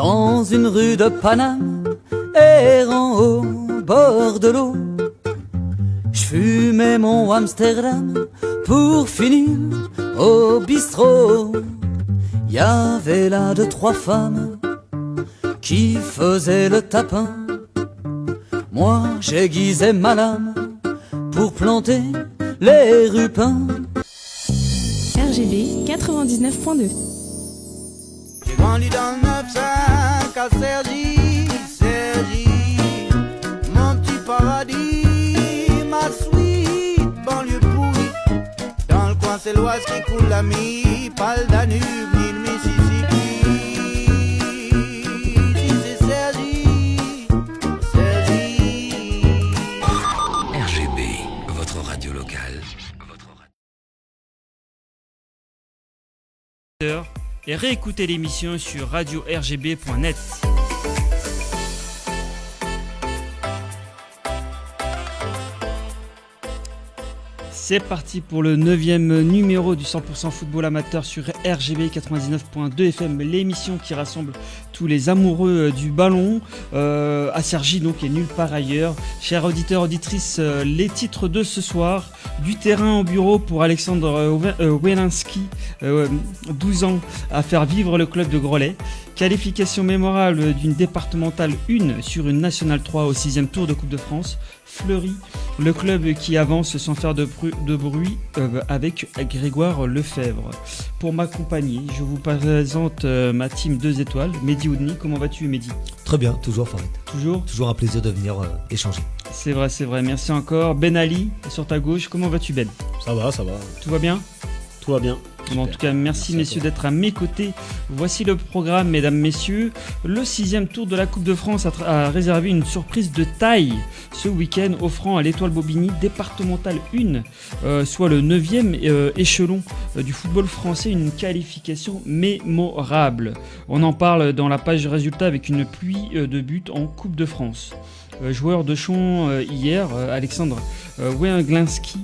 Dans une rue de Paname, errant au bord de l'eau, j'fumais mon Amsterdam pour finir au bistrot. Y'avait là 2-3 femmes qui faisaient le tapin. Moi j'aiguisais ma lame pour planter les rupins. RGB 99.2. J'ai grandi dans le 9-5 à Cergy, mon petit paradis, ma sweet banlieue pourrie. Dans le coin c'est l'Oise qui coule la mie, pas le Danube ni le Mississippi. Si c'est Cergy. RGB, votre radio locale. Et réécoutez l'émission sur radio-rgb.net. C'est parti pour le 9e numéro du 100% football amateur sur RGB 99.2 FM, l'émission qui rassemble tous les amoureux du ballon à Cergy donc et nulle part ailleurs. Chers auditeurs, auditrices, les titres de ce soir: du terrain au bureau pour Alexandre Welinski, 12 ans, à faire vivre le club de Grollet. Qualification mémorable d'une départementale 1 sur une nationale 3 au 6e tour de Coupe de France. Fleury, le club qui avance sans faire de bruit avec Grégoire Lefebvre. Pour m'accompagner, je vous présente ma team 2 étoiles. Mehdi Oudni, comment vas-tu Mehdi ? Très bien, toujours Farid. Toujours un plaisir de venir échanger. C'est vrai, merci encore. Ben Ali, sur ta gauche, comment vas-tu Ben ? Ça va. Tout va bien ? Tout va bien. Bon, en tout cas, merci messieurs d'être à mes côtés. Voici le programme, mesdames, messieurs. Le 6e tour de la Coupe de France a réservé une surprise de taille ce week-end, offrant à l'Étoile Bobigny départementale 1, soit le 9e échelon du football français, une qualification mémorable. On en parle dans la page résultat avec une pluie de buts en Coupe de France. Joueur de Chon hier, Alexandre Welinski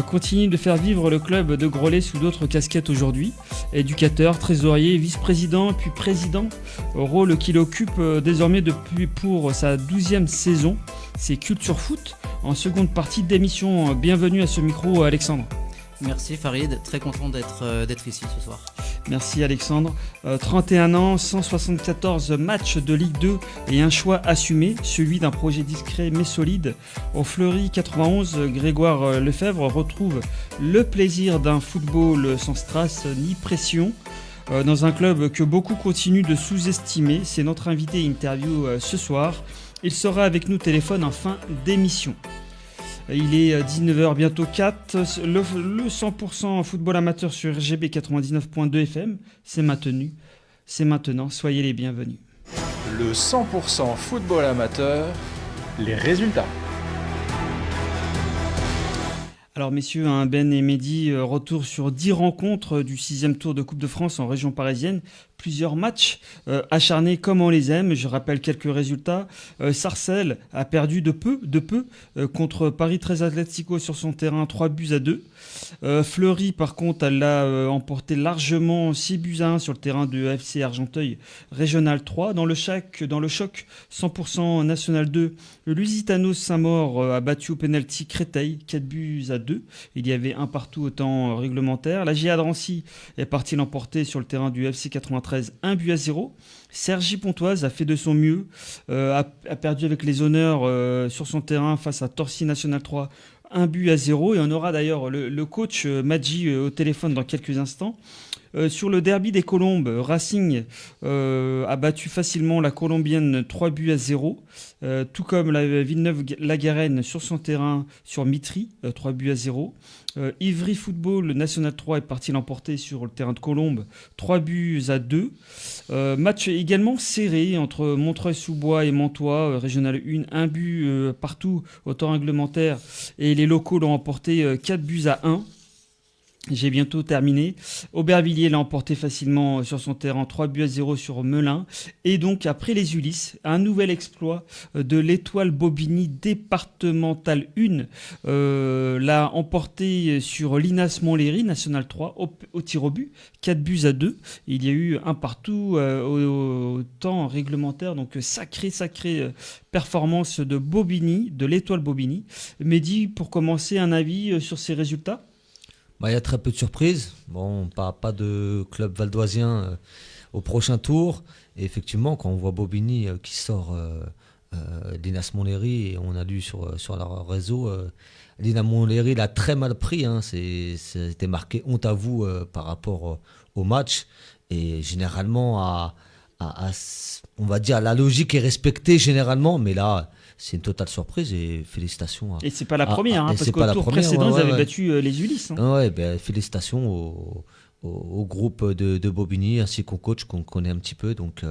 continue de faire vivre le club de Grollet sous d'autres casquettes aujourd'hui. Éducateur, trésorier, vice-président, puis président, rôle qu'il occupe désormais depuis pour sa 12e saison. C'est Culture Foot en seconde partie d'émission. Bienvenue à ce micro, Alexandre. Merci Farid, très content d'être ici ce soir. Merci Alexandre. 31 ans, 174 matchs de Ligue 2 et un choix assumé, celui d'un projet discret mais solide. Au Fleury 91, Grégoire Lefebvre retrouve le plaisir d'un football sans strass ni pression. Dans un club que beaucoup continuent de sous-estimer, c'est notre invité interview ce soir. Il sera avec nous téléphone en fin d'émission. Il est 19h, bientôt 4. Le 100% football amateur sur RGB 99.2 FM, c'est maintenant. Soyez les bienvenus. Le 100% football amateur, les résultats. Alors messieurs, Ben et Mehdi, retour sur 10 rencontres du 6e tour de Coupe de France en région parisienne. Plusieurs matchs acharnés comme on les aime. Je rappelle quelques résultats. Sarcelles a perdu de peu contre Paris 13 Atlético sur son terrain, 3-2. Fleury, par contre, elle l'a emporté largement 6-1 sur le terrain de FC Argenteuil Régional 3. Dans le choc 100% National 2, le Lusitano Saint-Maur a battu au pénalty Créteil, 4-2. Il y avait un partout au temps réglementaire. La GIA Drancy est partie l'emporter sur le terrain du FC 93, 1-0. Cergy-Pontoise a fait de son mieux, a perdu avec les honneurs sur son terrain face à Torcy National 3, 1-0. Et on aura d'ailleurs le coach Madji au téléphone dans quelques instants. Sur le derby des Colombes, Racing a battu facilement la Colombienne 3-0, tout comme la Villeneuve-la-Garenne sur son terrain sur Mitry, 3-0. Ivry Football National 3 est parti l'emporter sur le terrain de Colombes, 3-2. Match également serré entre Montreuil-sous-Bois et Mantois, Régional 1, 1 but partout au temps réglementaire, et les locaux l'ont emporté 4-1. J'ai bientôt terminé. Aubervilliers l'a emporté facilement sur son terrain 3-0 sur Melun. Et donc, après les Ulysses, un nouvel exploit de l'Étoile Bobigny départementale 1 l'a emporté sur l'Inas Montlhéry, National 3, au tir au but, 4-2. Il y a eu un partout au temps réglementaire. Donc, sacrée performance de Bobigny, de l'Étoile Bobigny. Mehdi, pour commencer, un avis sur ces résultats ? Il y a très peu de surprises. Bon, pas de club valdoisien au prochain tour. Et effectivement, quand on voit Bobigny qui sort d'Inas Montlhéry, et on a lu sur leur réseau, l'Inas Montlhéry l'a très mal pris. C'était marqué honte à vous par rapport au match. Et généralement, on va dire, la logique est respectée généralement, mais là, c'est une totale surprise et félicitations. Et c'est pas la première, parce qu'au tour précédent, ils avaient battu les Ulysses. Félicitations au groupe de Bobigny ainsi qu'au coach qu'on connaît un petit peu. Donc,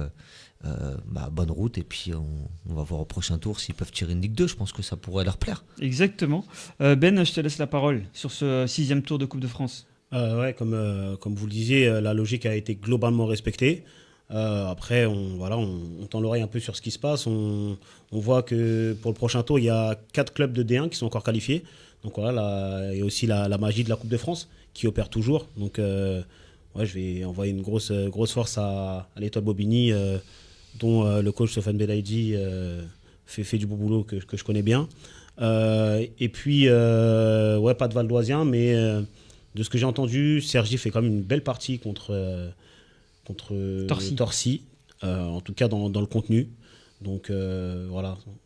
bonne route. Et puis, on va voir au prochain tour s'ils peuvent tirer une Ligue 2. Je pense que ça pourrait leur plaire. Exactement. Ben, je te laisse la parole sur ce 6e tour de Coupe de France. Comme vous le disiez, la logique a été globalement respectée. Après, on tend l'oreille un peu sur ce qui se passe. On voit que pour le prochain tour, il y a 4 clubs de D1 qui sont encore qualifiés. Donc voilà, il y a aussi la magie de la Coupe de France qui opère toujours. Donc je vais envoyer une grosse force à l'Étoile Bobigny, dont le coach Sofiane Belaïdi fait du bon boulot que je connais bien. Et puis, pas de valdoisien, mais de ce que j'ai entendu, Sergi fait quand même une belle partie contre Torcy, en tout cas dans le contenu. Donc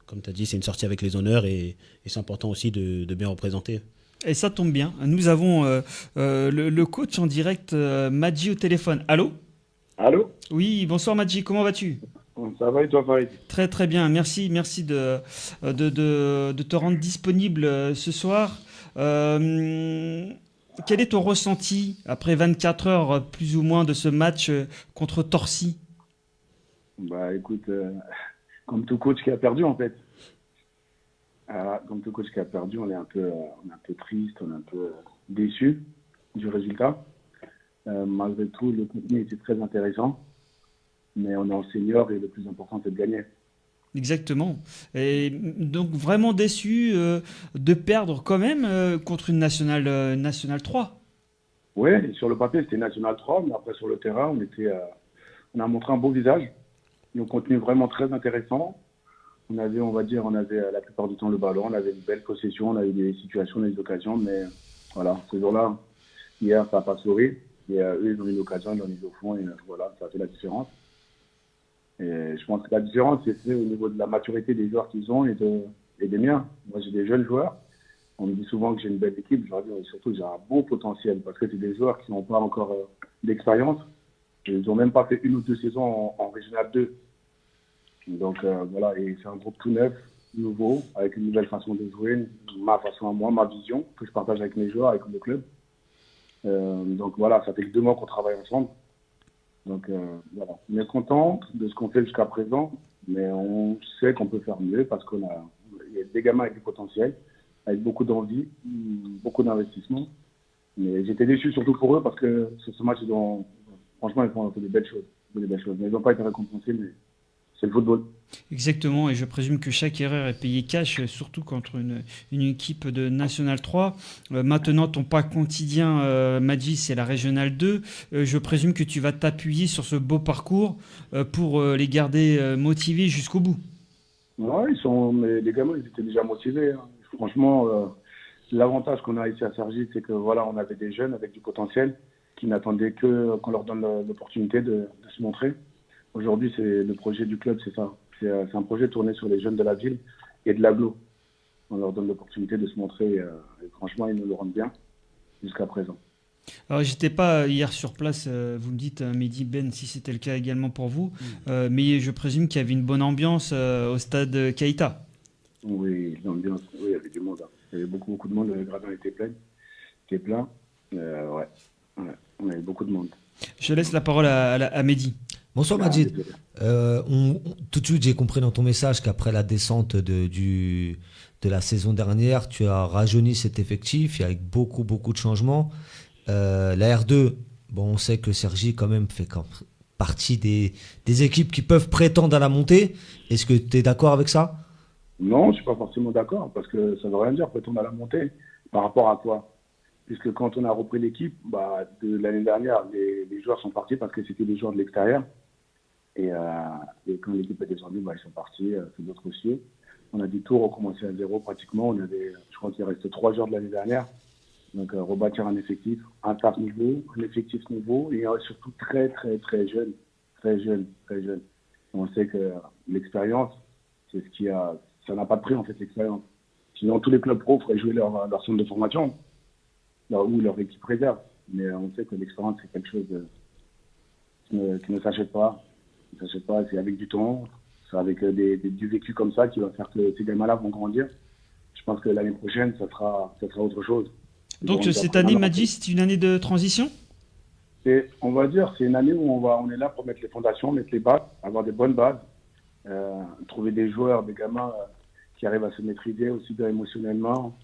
comme tu as dit, c'est une sortie avec les honneurs et c'est important aussi de bien représenter. Et ça tombe bien, nous avons le coach en direct, Madji au téléphone. Allô ? Allô ? Oui, bonsoir Madji, comment vas-tu ? Ça va et toi, Farid ? Très très bien, merci de te rendre disponible ce soir. Quel est ton ressenti après 24 heures plus ou moins de ce match contre Torcy ? Écoute, comme tout coach qui a perdu en fait. Comme tout coach qui a perdu, on est un peu triste, on est un peu déçu du résultat. Malgré tout, le contenu était très intéressant, mais on est en senior et le plus important c'est de gagner. Exactement. Et donc vraiment déçu de perdre quand même contre une National 3. Oui, sur le papier c'était National 3, mais après sur le terrain on a montré un beau visage, un contenu vraiment très intéressant. On avait la plupart du temps le ballon, on avait une belle possession, on avait des situations, des occasions, mais voilà, ce jour-là, hier ça n'a pas souri, et eux ils ont eu une occasion, ils l'ont mis au fond, et voilà, ça fait la différence. Et je pense que la différence, c'est fait au niveau de la maturité des joueurs qu'ils ont et des miens. Moi, j'ai des jeunes joueurs. On me dit souvent que j'ai une belle équipe. Je leur dis surtout que j'ai un bon potentiel parce que c'est des joueurs qui n'ont pas encore d'expérience. Ils n'ont même pas fait 1 ou 2 saisons en Régional 2. Donc voilà, et c'est un groupe tout neuf, nouveau, avec une nouvelle façon de jouer, ma façon à moi, ma vision que je partage avec mes joueurs, avec le club. Donc voilà, ça fait que 2 mois qu'on travaille ensemble. Donc voilà, on est content de ce qu'on fait jusqu'à présent, mais on sait qu'on peut faire mieux parce qu'il y a des gamins avec du potentiel, avec beaucoup d'envie, beaucoup d'investissement. Mais j'étais déçu surtout pour eux parce que sur ce match, franchement, ils font des belles choses. Mais ils n'ont pas été récompensés, mais c'est le football. Exactement, et je présume que chaque erreur est payée cash, surtout contre une équipe de National 3. Maintenant, ton pas quotidien, Madji, c'est la Régionale 2. Je présume que tu vas t'appuyer sur ce beau parcours pour les garder motivés jusqu'au bout. Oui, mais les gamins, ils étaient déjà motivés. Hein. Franchement, l'avantage qu'on a ici à Cergy, c'est que voilà, on avait des jeunes avec du potentiel qui n'attendaient que qu'on leur donne l'opportunité de se montrer. Aujourd'hui, c'est le projet du club, c'est ça. C'est un projet tourné sur les jeunes de la ville et de l'agglo. On leur donne l'opportunité de se montrer et franchement, ils nous le rendent bien jusqu'à présent. Alors, j'étais pas hier sur place, vous me dites, Mehdi, Ben, si c'était le cas également pour vous, mais je présume qu'il y avait une bonne ambiance au stade Keïta. Oui, l'ambiance, oui, il y avait du monde. Hein. Il y avait beaucoup de monde, le gradin était plein. Ouais, on avait beaucoup de monde. Je laisse la parole à Mehdi. Bonsoir Majid. Tout de suite, j'ai compris dans ton message qu'après la descente de la saison dernière, tu as rajeuni cet effectif, il y a beaucoup de changements. La R2, bon, on sait que Cergy quand même fait partie des équipes qui peuvent prétendre à la montée. Est-ce que tu es d'accord avec ça? Non, je ne suis pas forcément d'accord, parce que ça ne veut rien dire, prétendre à la montée. Par rapport à quoi? Puisque quand on a repris l'équipe, de l'année dernière, les joueurs sont partis parce que c'était des joueurs de l'extérieur. Et quand l'équipe est descendue, ils sont partis, c'est d'autres aussi. On a dû tout recommencer à zéro pratiquement. Je crois qu'il reste 3 joueurs de l'année dernière. Donc rebâtir un effectif, un staff nouveau, un effectif nouveau et surtout très très très jeune. Très jeune, très jeune. On sait que l'expérience, c'est ce qui a... Ça n'a pas de prix en fait, l'expérience. Sinon, tous les clubs pro feraient jouer leur centre de formation ou leur équipe réserve. Mais on sait que l'expérience, c'est quelque chose qui ne s'achète pas. Ça ne pas, c'est avec du temps, c'est avec du vécu comme ça qui va faire que ces gamins-là vont grandir. Je pense que l'année prochaine, ça sera autre chose. Donc cette année, Madji, c'est une année de transition? On va dire, c'est une année où on est là pour mettre les fondations, mettre les bases, avoir des bonnes bases, trouver des joueurs, des gamins qui arrivent à se maîtriser aussi bien émotionnellement,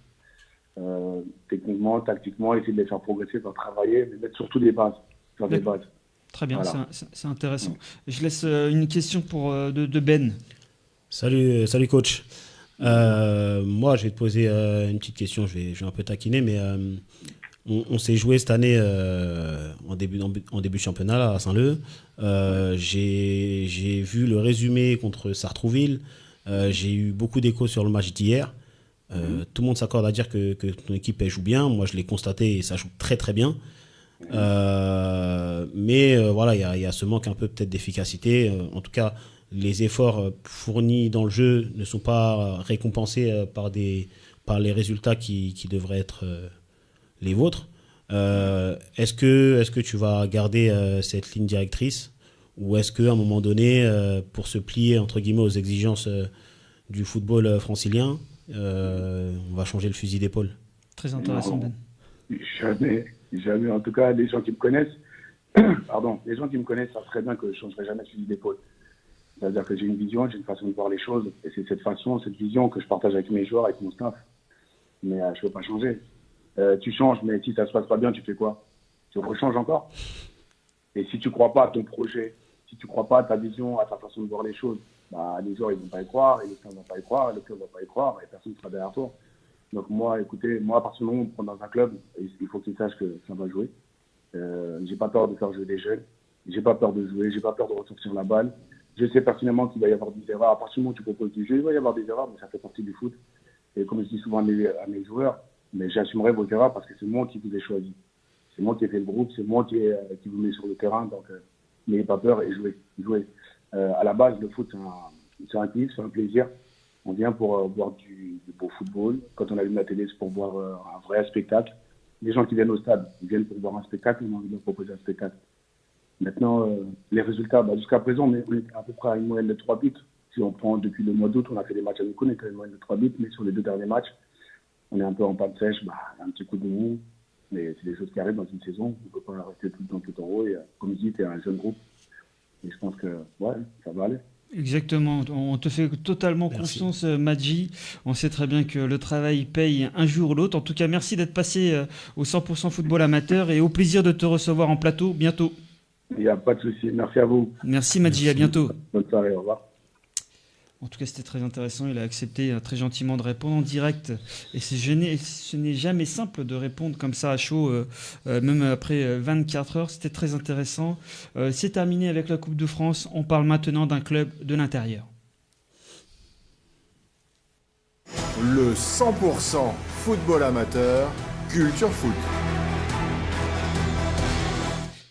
techniquement, tactiquement, essayer de les faire progresser, faire travailler, mais mettre surtout des bases, faire des bases. Très bien, voilà. c'est intéressant. Je laisse une question de Ben. Salut coach. Moi, je vais te poser une petite question. Je vais un peu taquiner, mais on s'est joué cette année en début championnat là, à Saint-Leu. J'ai vu le résumé contre Sartrouville. J'ai eu beaucoup d'échos sur le match d'hier. Tout le monde s'accorde à dire que ton équipe elle joue bien. Moi, je l'ai constaté et ça joue très très bien. Mais voilà, il y a ce manque un peu peut-être d'efficacité. En tout cas, les efforts fournis dans le jeu ne sont pas récompensés par les résultats qui devraient être les vôtres. Est-ce que tu vas garder cette ligne directrice ou est-ce qu'à un moment donné, pour se plier entre guillemets aux exigences du football francilien, on va changer le fusil d'épaule? Très intéressant, Ben. Jamais. En tout cas, les gens qui me connaissent, les gens qui me connaissent savent très bien que je ne changerai jamais de fusil d'épaule. C'est-à-dire que j'ai une vision, j'ai une façon de voir les choses, et c'est cette vision que je partage avec mes joueurs, avec mon staff. Mais je ne peux pas changer. Tu changes, mais si ça ne se passe pas bien, tu fais quoi? Tu rechanges encore? Et si tu ne crois pas à ton projet, si tu ne crois pas à ta vision, à ta façon de voir les choses, les joueurs ils vont pas y croire, et les fans ne vont pas y croire, le club ne va pas y croire, et personne ne sera derrière toi. Donc moi, écoutez, à partir du moment où on me prend dans un club, il faut qu'ils sachent que ça va jouer. J'ai pas peur de faire jouer des jeunes, j'ai pas peur de jouer, j'ai pas peur de ressortir la balle. Je sais pertinemment qu'il va y avoir des erreurs. À partir du moment où tu proposes du jeu, il va y avoir des erreurs, mais ça fait partie du foot. Et comme je dis souvent à mes joueurs, mais j'assumerai vos erreurs parce que c'est moi qui vous ai choisi. C'est moi qui ai fait le groupe, c'est moi qui vous mets sur le terrain. Donc n'ayez pas peur et jouez. À la base, le foot, c'est un kiff, c'est un plaisir. On vient pour voir du beau football. Quand on allume la télé, c'est pour voir un vrai spectacle. Les gens qui viennent au stade, ils viennent pour voir un spectacle, on a envie de leur proposer un spectacle. Maintenant, les résultats, jusqu'à présent, on est à peu près à une moyenne de 3 buts. Si on prend depuis le mois d'août, on a fait des matchs amicaux, on est à une moyenne de 3 buts, mais sur les 2 derniers matchs, on est un peu en panne sèche, un petit coup de mou. Mais c'est des choses qui arrivent dans une saison. On ne peut pas rester tout le temps tout en haut. Et comme je dis, tu es un jeune groupe. Et je pense que ça va aller. Exactement, on te fait totalement confiance, Madji. On sait très bien que le travail paye un jour ou l'autre. En tout cas, merci d'être passé au 100% football amateur et au plaisir de te recevoir en plateau bientôt. Il n'y a pas de souci. Merci à vous. Merci, Madji. À bientôt. Bonne soirée. Au revoir. En tout cas, c'était très intéressant. Il a accepté très gentiment de répondre en direct. Et ce n'est jamais simple de répondre comme ça à chaud, même après 24 heures. C'était très intéressant. C'est terminé avec la Coupe de France. On parle maintenant d'un club de l'intérieur. Le 100% football amateur, Culture Foot.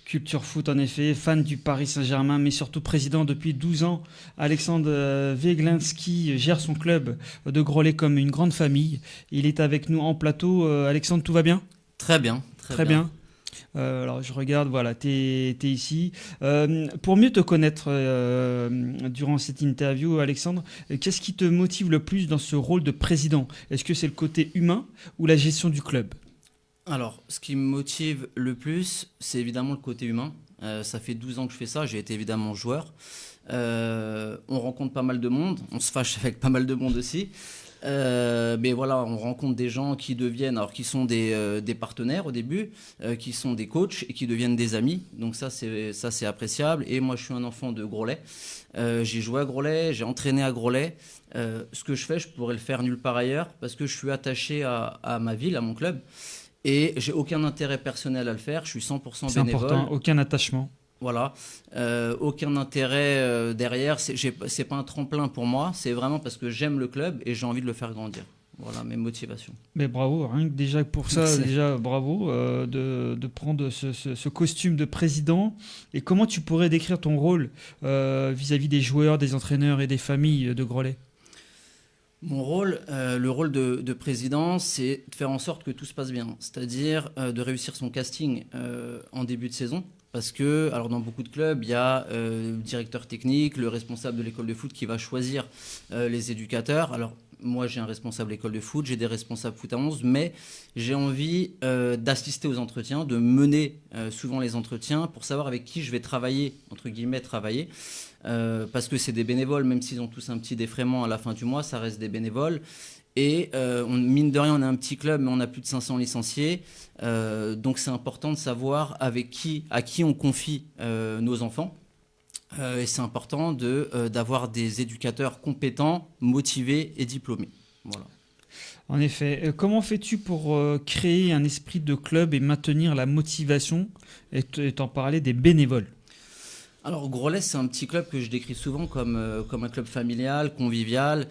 Culture Foot, en effet, fan du Paris Saint-Germain, mais surtout président depuis 12 ans. Alexandre Weglinski gère son club de Groslay comme une grande famille. Il est avec nous en plateau. Alexandre, tout va bien? Très bien. Très bien. Alors, je regarde, voilà, t'es ici. Pour mieux te connaître durant cette interview, Alexandre, qu'est-ce qui te motive le plus dans ce rôle de président? Est-ce que c'est le côté humain ou la gestion du club? Alors, ce qui me motive le plus, c'est évidemment le côté humain. Ça fait 12 ans que je fais ça, j'ai été évidemment joueur. On rencontre pas mal de monde, on se fâche avec pas mal de monde aussi. Mais voilà, on rencontre des gens qui deviennent, alors qui sont des partenaires au début, qui sont des coachs et qui deviennent des amis. Donc ça c'est appréciable. Et moi je suis un enfant de Groslay. J'ai joué à Groslay, j'ai entraîné à Groslay. Ce que je fais, je pourrais le faire nulle part ailleurs parce que je suis attaché à ma ville, à mon club. Et j'ai aucun intérêt personnel à le faire. Je suis 100% C'est bénévole. important, aucun attachement. Voilà, aucun intérêt derrière, c'est pas un tremplin pour moi, c'est vraiment parce que j'aime le club et j'ai envie de le faire grandir. Voilà mes motivations. Mais bravo, rien que déjà pour ça, Merci. déjà bravo de prendre ce costume de président. Et comment tu pourrais décrire ton rôle vis-à-vis des joueurs, des entraîneurs et des familles de Groslay? Mon rôle, le rôle de président, c'est de faire en sorte que tout se passe bien, c'est-à-dire de réussir son casting en début de saison. Parce que, alors dans beaucoup de clubs, il y a le directeur technique, le responsable de l'école de foot qui va choisir les éducateurs. Alors moi, j'ai un responsable école de foot, j'ai des responsables foot à 11, mais j'ai envie d'assister aux entretiens, de mener souvent les entretiens pour savoir avec qui je vais travailler, entre guillemets, travailler. Parce que c'est des bénévoles, même s'ils ont tous un petit défraiement à la fin du mois, ça reste des bénévoles. Et mine de rien, on a un petit club, mais on a plus de 500 licenciés. Donc c'est important de savoir à qui on confie nos enfants. Et c'est important d'avoir des éducateurs compétents, motivés et diplômés. Voilà. En effet, comment fais-tu pour créer un esprit de club et maintenir la motivation et t'en parler des bénévoles? Alors Groslay, c'est un petit club que je décris souvent comme un club familial, convivial.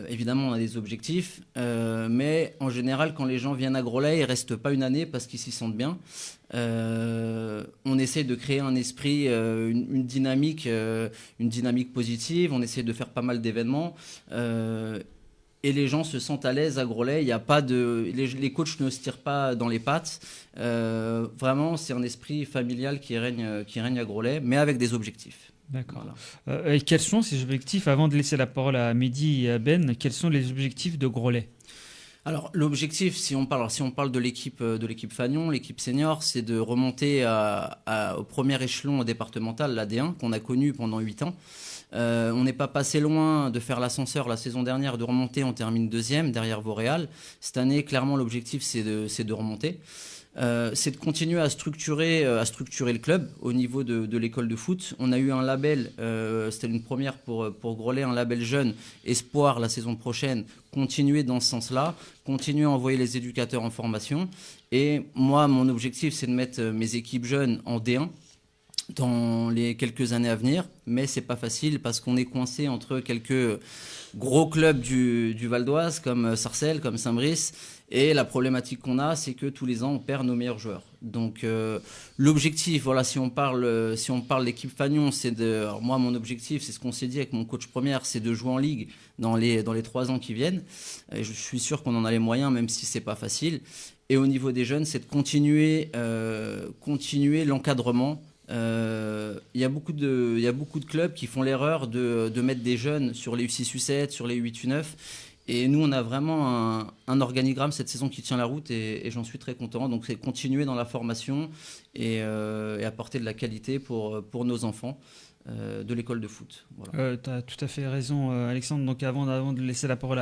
Évidemment, on a des objectifs, mais en général, quand les gens viennent à Groslay, ils ne restent pas une année parce qu'ils s'y sentent bien. On essaie de créer un esprit, une dynamique positive. On essaie de faire pas mal d'événements. Et les gens se sentent à l'aise à Groslay. Il y a pas les coachs ne se tirent pas dans les pattes. Vraiment, c'est un esprit familial qui règne à Groslay, mais avec des objectifs. D'accord. Voilà. Et quels sont ces objectifs? Avant de laisser la parole à Mehdi et à Ben, quels sont les objectifs de Groslay? Alors l'objectif, si on parle de l'équipe Fagnon, l'équipe senior, c'est de remonter au premier échelon départemental, la D1, qu'on a connu pendant 8 ans. On n'est pas passé loin de faire l'ascenseur la saison dernière, de remonter, on termine 2e derrière Vauréal. Cette année, clairement, l'objectif, c'est de remonter. C'est de continuer à structurer le club au niveau de l'école de foot. On a eu un label, c'était une première pour Groslay, un label jeune, espoir la saison prochaine. Continuer dans ce sens-là, continuer à envoyer les éducateurs en formation. Et moi, mon objectif, c'est de mettre mes équipes jeunes en D1 dans les quelques années à venir, mais c'est pas facile parce qu'on est coincé entre quelques gros clubs du Val d'Oise comme Sarcelles, comme Saint-Brice, et la problématique qu'on a, c'est que tous les ans on perd nos meilleurs joueurs. Donc l'objectif, voilà, si on parle l'équipe Fagnon, alors moi mon objectif, c'est ce qu'on s'est dit avec mon coach première, c'est de jouer en Ligue dans les 3 ans qui viennent. Et je suis sûr qu'on en a les moyens, même si c'est pas facile. Et au niveau des jeunes, c'est de continuer l'encadrement. Il y a beaucoup de clubs qui font l'erreur de mettre des jeunes sur les U6, U7, sur les U8, U9. Et nous, on a vraiment un organigramme cette saison qui tient la route et j'en suis très content. Donc, c'est continuer dans la formation et apporter de la qualité pour nos enfants de l'école de foot. Voilà. Tu as tout à fait raison, Alexandre. Donc, avant de laisser la parole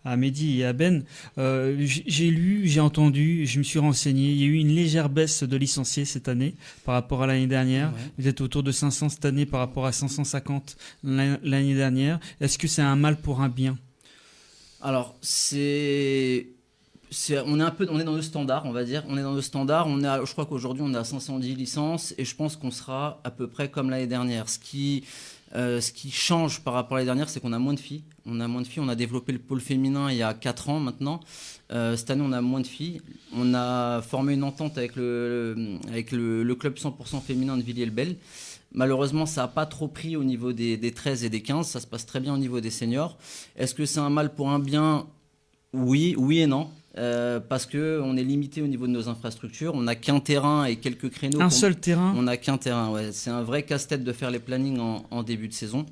à Mehdi et à Ben, j'ai lu, j'ai entendu, je me suis renseigné. Il y a eu une légère baisse de licenciés cette année par rapport à l'année dernière. Ouais. Vous êtes autour de 500 cette année par rapport à 550 l'année dernière. Est-ce que c'est un mal pour un bien ? Alors, on est dans le standard, on va dire. On est dans le standard. Je crois qu'aujourd'hui, on est à 510 licences et je pense qu'on sera à peu près comme l'année dernière. Ce qui change par rapport à l'année dernière, c'est qu'on a moins de filles. On a développé le pôle féminin il y a 4 ans maintenant. Cette année, on a moins de filles. On a formé une entente avec le club 100% féminin de Villiers-le-Bel. Malheureusement, ça n'a pas trop pris au niveau des 13 et des 15. Ça se passe très bien au niveau des seniors. Est-ce que c'est un mal pour un bien ? Oui et non. Parce qu'on est limité au niveau de nos infrastructures. On n'a qu'un terrain et quelques créneaux. Seul terrain ? On n'a qu'un terrain, ouais. C'est un vrai casse-tête de faire les plannings en début de saison.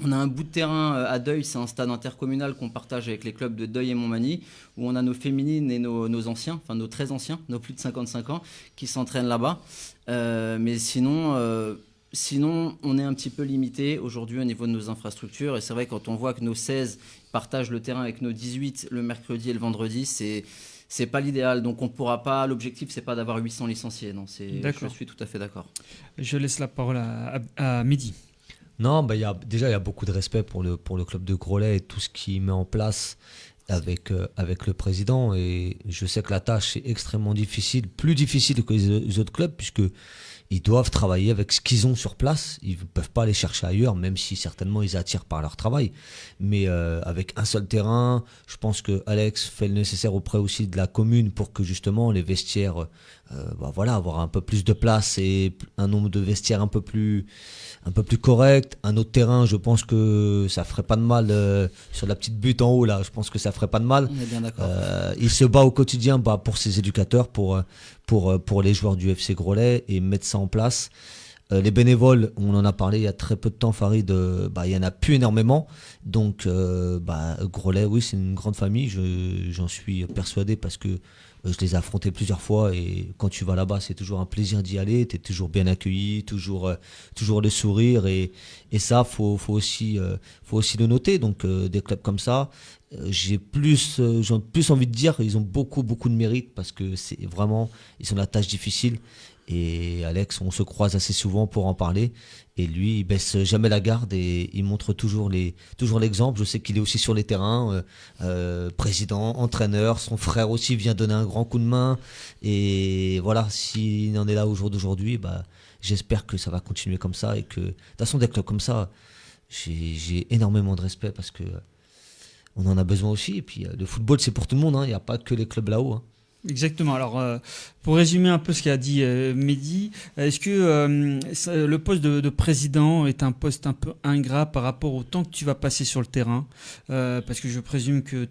On a un bout de terrain à Deuil, c'est un stade intercommunal qu'on partage avec les clubs de Deuil et Montmagny, où on a nos féminines et nos anciens, enfin nos très anciens, nos plus de 55 ans, qui s'entraînent là-bas. Mais sinon... Sinon, on est un petit peu limité aujourd'hui au niveau de nos infrastructures. Et c'est vrai, quand on voit que nos 16 partagent le terrain avec nos 18 le mercredi et le vendredi, c'est pas l'idéal. Donc on pourra pas. L'objectif, c'est pas d'avoir 800 licenciés. Non, je suis tout à fait d'accord. Je laisse la parole à Mehdi. Non, il y a beaucoup de respect pour le club de Groslay et tout ce qu'il met en place avec le président. Et je sais que la tâche est extrêmement difficile, plus difficile que les autres clubs, puisque ils doivent travailler avec ce qu'ils ont sur place. Ils ne peuvent pas aller chercher ailleurs, même si certainement ils attirent par leur travail. Mais avec un seul terrain, je pense que Alex fait le nécessaire auprès aussi de la commune pour que justement les vestiaires, avoir un peu plus de place et un nombre de vestiaires un peu plus correct. Un autre terrain, je pense que ça ferait pas de mal sur la petite butte en haut là. Je pense que ça ferait pas de mal. On est bien d'accord. Il se bat au quotidien pour ses éducateurs, pour les joueurs du FC Groslay et mettre ça en place. Les bénévoles, on en a parlé il y a très peu de temps, Farid, il y en a plus énormément. Donc Groslay, oui, c'est une grande famille, j'en suis persuadé parce que je les ai affrontés plusieurs fois et quand tu vas là-bas, c'est toujours un plaisir d'y aller, tu es toujours bien accueilli, toujours le sourire et ça, faut aussi le noter. Donc des clubs comme ça, j'ai plus envie de dire ils ont beaucoup de mérite parce que c'est vraiment, ils ont la tâche difficile. Et Alex, on se croise assez souvent pour en parler. Et lui, il baisse jamais la garde et il montre toujours l'exemple. Je sais qu'il est aussi sur les terrains, président, entraîneur. Son frère aussi vient donner un grand coup de main. Et voilà, s'il en est là au jour d'aujourd'hui, j'espère que ça va continuer comme ça. Et que, de toute façon, des clubs comme ça, j'ai énormément de respect parce que on en a besoin aussi. Et puis, le football, c'est pour tout le monde. Il n'y a pas que les clubs là-haut. Exactement. Alors, pour résumer un peu ce qu'a dit Mehdi, est-ce que le poste de président est un poste un peu ingrat par rapport au temps que tu vas passer sur le terrain parce que je présume que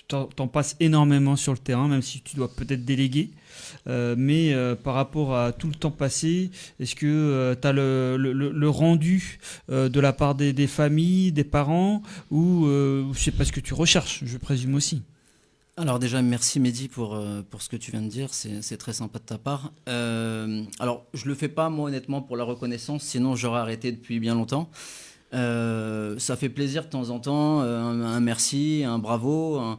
t'en passes énormément sur le terrain, même si tu dois peut-être déléguer. Mais par rapport à tout le temps passé, est-ce que tu as le rendu de la part des familles, des parents, ou je sais pas ce que tu recherches, je présume aussi. Alors déjà, merci Mehdi pour ce que tu viens de dire, c'est très sympa de ta part. Alors, je le fais pas, moi, honnêtement, pour la reconnaissance, sinon j'aurais arrêté depuis bien longtemps. Ça fait plaisir de temps en temps, un merci, un bravo,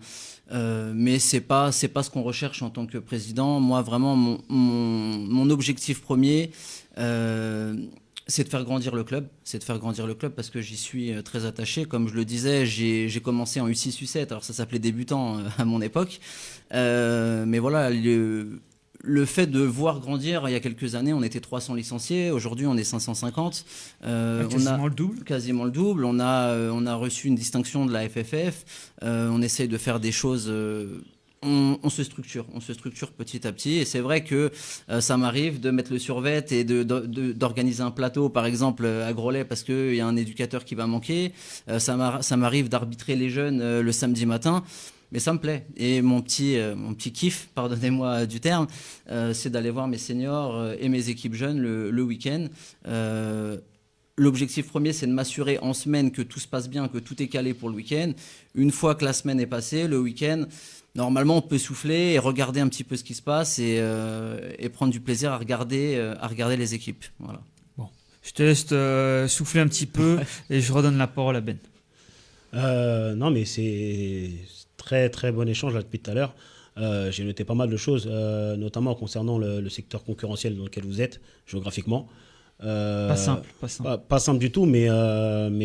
mais c'est pas ce qu'on recherche en tant que président. Moi, vraiment, mon objectif premier, c'est de faire grandir le club. Parce que j'y suis très attaché. Comme je le disais, j'ai commencé en U6, U7. Alors ça s'appelait débutant à mon époque. Mais voilà, le fait de voir grandir, il y a quelques années, on était 300 licenciés. Aujourd'hui, on est 550. Quasiment le double. Quasiment le double. On a reçu une distinction de la FFF. On essaye de faire des choses... On se structure petit à petit et c'est vrai que ça m'arrive de mettre le survêt et d'organiser un plateau par exemple à Groslay parce qu'il y a un éducateur qui va manquer, ça m'arrive d'arbitrer les jeunes le samedi matin, mais ça me plaît et mon petit kiff, pardonnez-moi du terme, c'est d'aller voir mes seniors et mes équipes jeunes le week-end. L'objectif premier, c'est de m'assurer en semaine que tout se passe bien, que tout est calé pour le week-end. Une fois que la semaine est passée, le week-end, normalement, on peut souffler et regarder un petit peu ce qui se passe et prendre du plaisir à regarder les équipes. Voilà. Bon, je te laisse souffler un petit peu et je redonne la parole à Ben. Non, mais c'est très très bon échange là, depuis tout à l'heure. J'ai noté pas mal de choses, notamment concernant le secteur concurrentiel dans lequel vous êtes géographiquement. Pas simple. Pas simple du tout, mais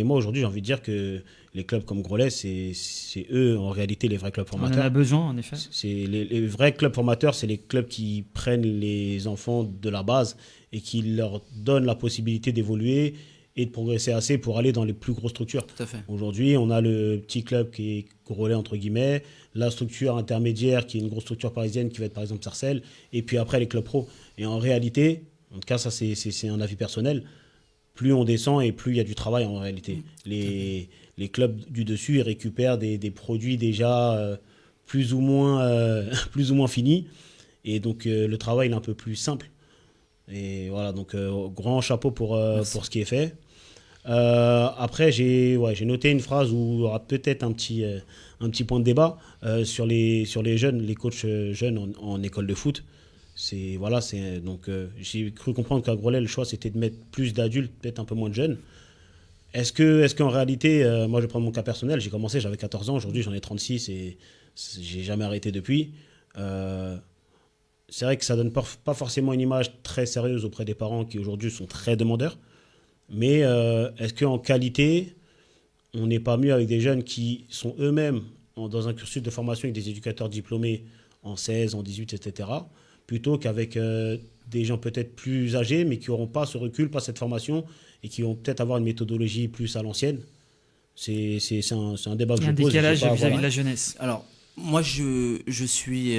moi aujourd'hui j'ai envie de dire que les clubs comme Groslay, c'est eux en réalité les vrais clubs formateurs. On en a besoin en effet. C'est les vrais clubs formateurs, c'est les clubs qui prennent les enfants de la base et qui leur donnent la possibilité d'évoluer et de progresser assez pour aller dans les plus grosses structures. Tout à fait. Aujourd'hui, on a le petit club qui est Groslay entre guillemets, la structure intermédiaire qui est une grosse structure parisienne qui va être par exemple Sarcelles, et puis après les clubs pro. Et en réalité, en tout cas ça c'est un avis personnel, plus on descend et plus il y a du travail en réalité. Les clubs du dessus, ils récupèrent des produits déjà plus ou moins finis. Et donc, le travail il est un peu plus simple. Et voilà, donc, grand chapeau pour ce qui est fait. Après, j'ai noté une phrase où il y aura peut-être un petit point de débat sur les jeunes, les coachs jeunes en école de foot. Donc j'ai cru comprendre qu'à Groslay, le choix c'était de mettre plus d'adultes, peut-être un peu moins de jeunes. Est-ce qu'en réalité, moi je vais prendre mon cas personnel, j'ai commencé, j'avais 14 ans, aujourd'hui j'en ai 36 et j'ai jamais arrêté depuis. C'est vrai que ça donne pas forcément une image très sérieuse auprès des parents qui aujourd'hui sont très demandeurs. Mais est-ce qu'en qualité, on n'est pas mieux avec des jeunes qui sont eux-mêmes dans un cursus de formation avec des éducateurs diplômés en 16, en 18, etc., plutôt qu'avec des gens peut-être plus âgés, mais qui n'auront pas ce recul, pas cette formation, et qui vont peut-être avoir une méthodologie plus à l'ancienne. C'est un débat que je pose. Il y a un décalage vis-à-vis de la jeunesse. Alors, moi, je suis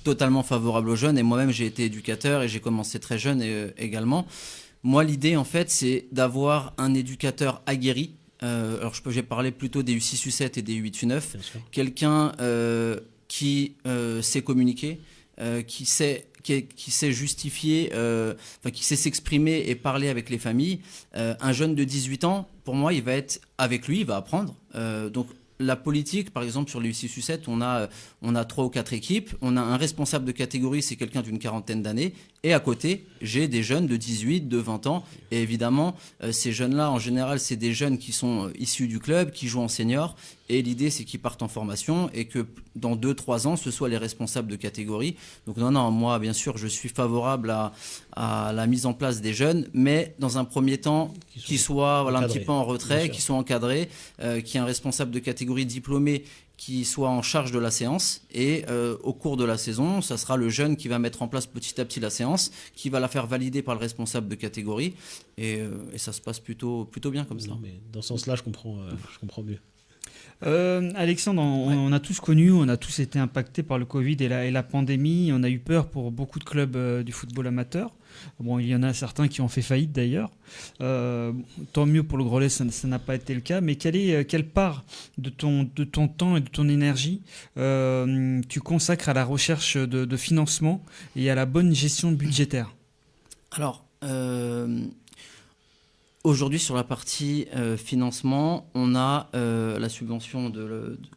totalement favorable aux jeunes, et moi-même, j'ai été éducateur, et j'ai commencé très jeune également. Moi, l'idée, en fait, c'est d'avoir un éducateur aguerri. Alors, j'ai parlé plutôt des U6, U7 et des U8, U9. Quelqu'un qui sait communiquer, qui sait justifier, qui sait s'exprimer et parler avec les familles. Un jeune de 18 ans, pour moi, il va être avec lui, il va apprendre. Donc, la politique, par exemple, sur les U6, U7, on a 3 ou 4 équipes. On a un responsable de catégorie, c'est quelqu'un d'une quarantaine d'années. Et à côté, j'ai des jeunes de 18, de 20 ans. Et évidemment, ces jeunes-là, en général, c'est des jeunes qui sont issus du club, qui jouent en senior. Et l'idée, c'est qu'ils partent en formation et que dans 2-3 ans, ce soient les responsables de catégorie. Donc non, moi, bien sûr, je suis favorable à la mise en place des jeunes, mais dans un premier temps, qu'ils soient un petit peu en retrait, qu'ils soient encadrés, qu'il y ait un responsable de catégorie diplômé qui soit en charge de la séance. Et au cours de la saison, ça sera le jeune qui va mettre en place petit à petit la séance, qui va la faire valider par le responsable de catégorie. Et ça se passe plutôt bien comme ça. Non, mais dans ce sens-là, je comprends mieux. Alexandre, on a tous connu, on a tous été impactés par le Covid et la pandémie. On a eu peur pour beaucoup de clubs du football amateur. Bon, il y en a certains qui ont fait faillite d'ailleurs. Tant mieux pour le Groslay, ça n'a pas été le cas. Mais quelle part de ton temps et de ton énergie tu consacres à la recherche de financement et à la bonne gestion budgétaire ? Alors, aujourd'hui, sur la partie financement, on a la subvention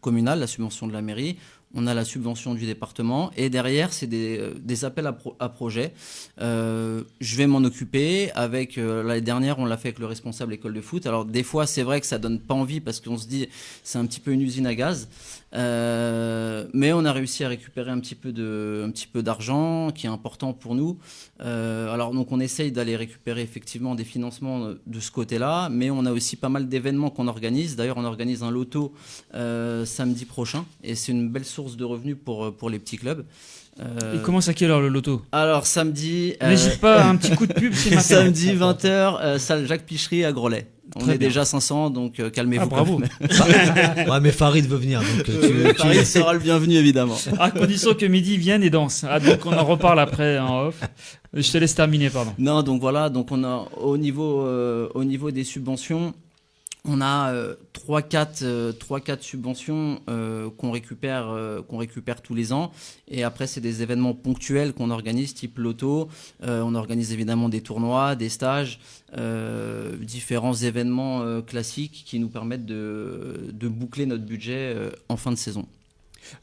communale, la subvention de la mairie, on a la subvention du département, et derrière, c'est des appels à projets. Je vais m'en occuper. L'année dernière, on l'a fait avec le responsable école de foot. Alors, des fois, c'est vrai que ça donne pas envie parce qu'on se dit c'est un petit peu une usine à gaz. Mais on a réussi à récupérer un petit peu d'argent qui est important pour nous. Alors donc on essaye d'aller récupérer effectivement des financements de ce côté-là, mais on a aussi pas mal d'événements qu'on organise. D'ailleurs on organise un loto samedi prochain et c'est une belle source de revenus pour les petits clubs. Il commence à quelle heure le loto ? Alors samedi... N'hésite pas, un petit coup de pub, c'est maintenant. Samedi 20h, salle Jacques Pichery à Groslay. On est déjà 500, donc calmez-vous. Ah, bravo. Ouais, mais Farid veut venir. Donc Farid sera le bienvenu, évidemment. À condition que Mehdi vienne et danse. Ah, donc on en reparle après en off. Je te laisse terminer, pardon. Non, donc voilà. Donc on a au niveau des subventions, on a 3-4 subventions qu'on récupère tous les ans. Et après, c'est des événements ponctuels qu'on organise, type loto. On organise évidemment des tournois, des stages, différents événements classiques qui nous permettent de boucler notre budget en fin de saison.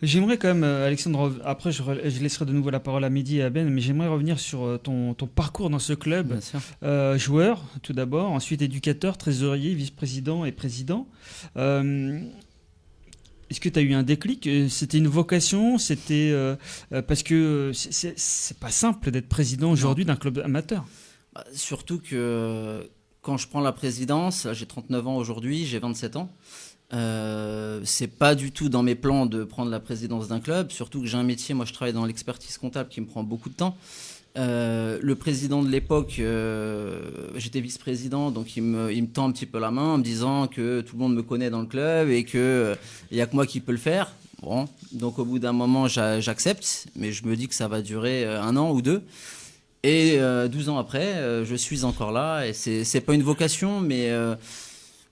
J'aimerais quand même, Alexandre, après je laisserai de nouveau la parole à Mehdi et à Ben, mais j'aimerais revenir sur ton parcours dans ce club. Bien sûr. Joueur, tout d'abord, ensuite éducateur, trésorier, vice-président et président. Est-ce que tu as eu un déclic ? C'était une vocation ? C'était parce que c'est pas simple d'être président aujourd'hui d'un club amateur. Surtout que quand je prends la présidence, là, j'ai 39 ans aujourd'hui, j'ai 27 ans. C'est pas du tout dans mes plans de prendre la présidence d'un club, surtout que j'ai un métier, moi je travaille dans l'expertise comptable qui me prend beaucoup de temps. Le président de l'époque, j'étais vice-président, donc il me tend un petit peu la main en me disant que tout le monde me connaît dans le club et qu'il n'y a que moi qui peux le faire. Bon, donc au bout d'un moment j'accepte, mais je me dis que ça va durer 1 an ou 2. Et 12 ans après, je suis encore là, et c'est pas une vocation, mais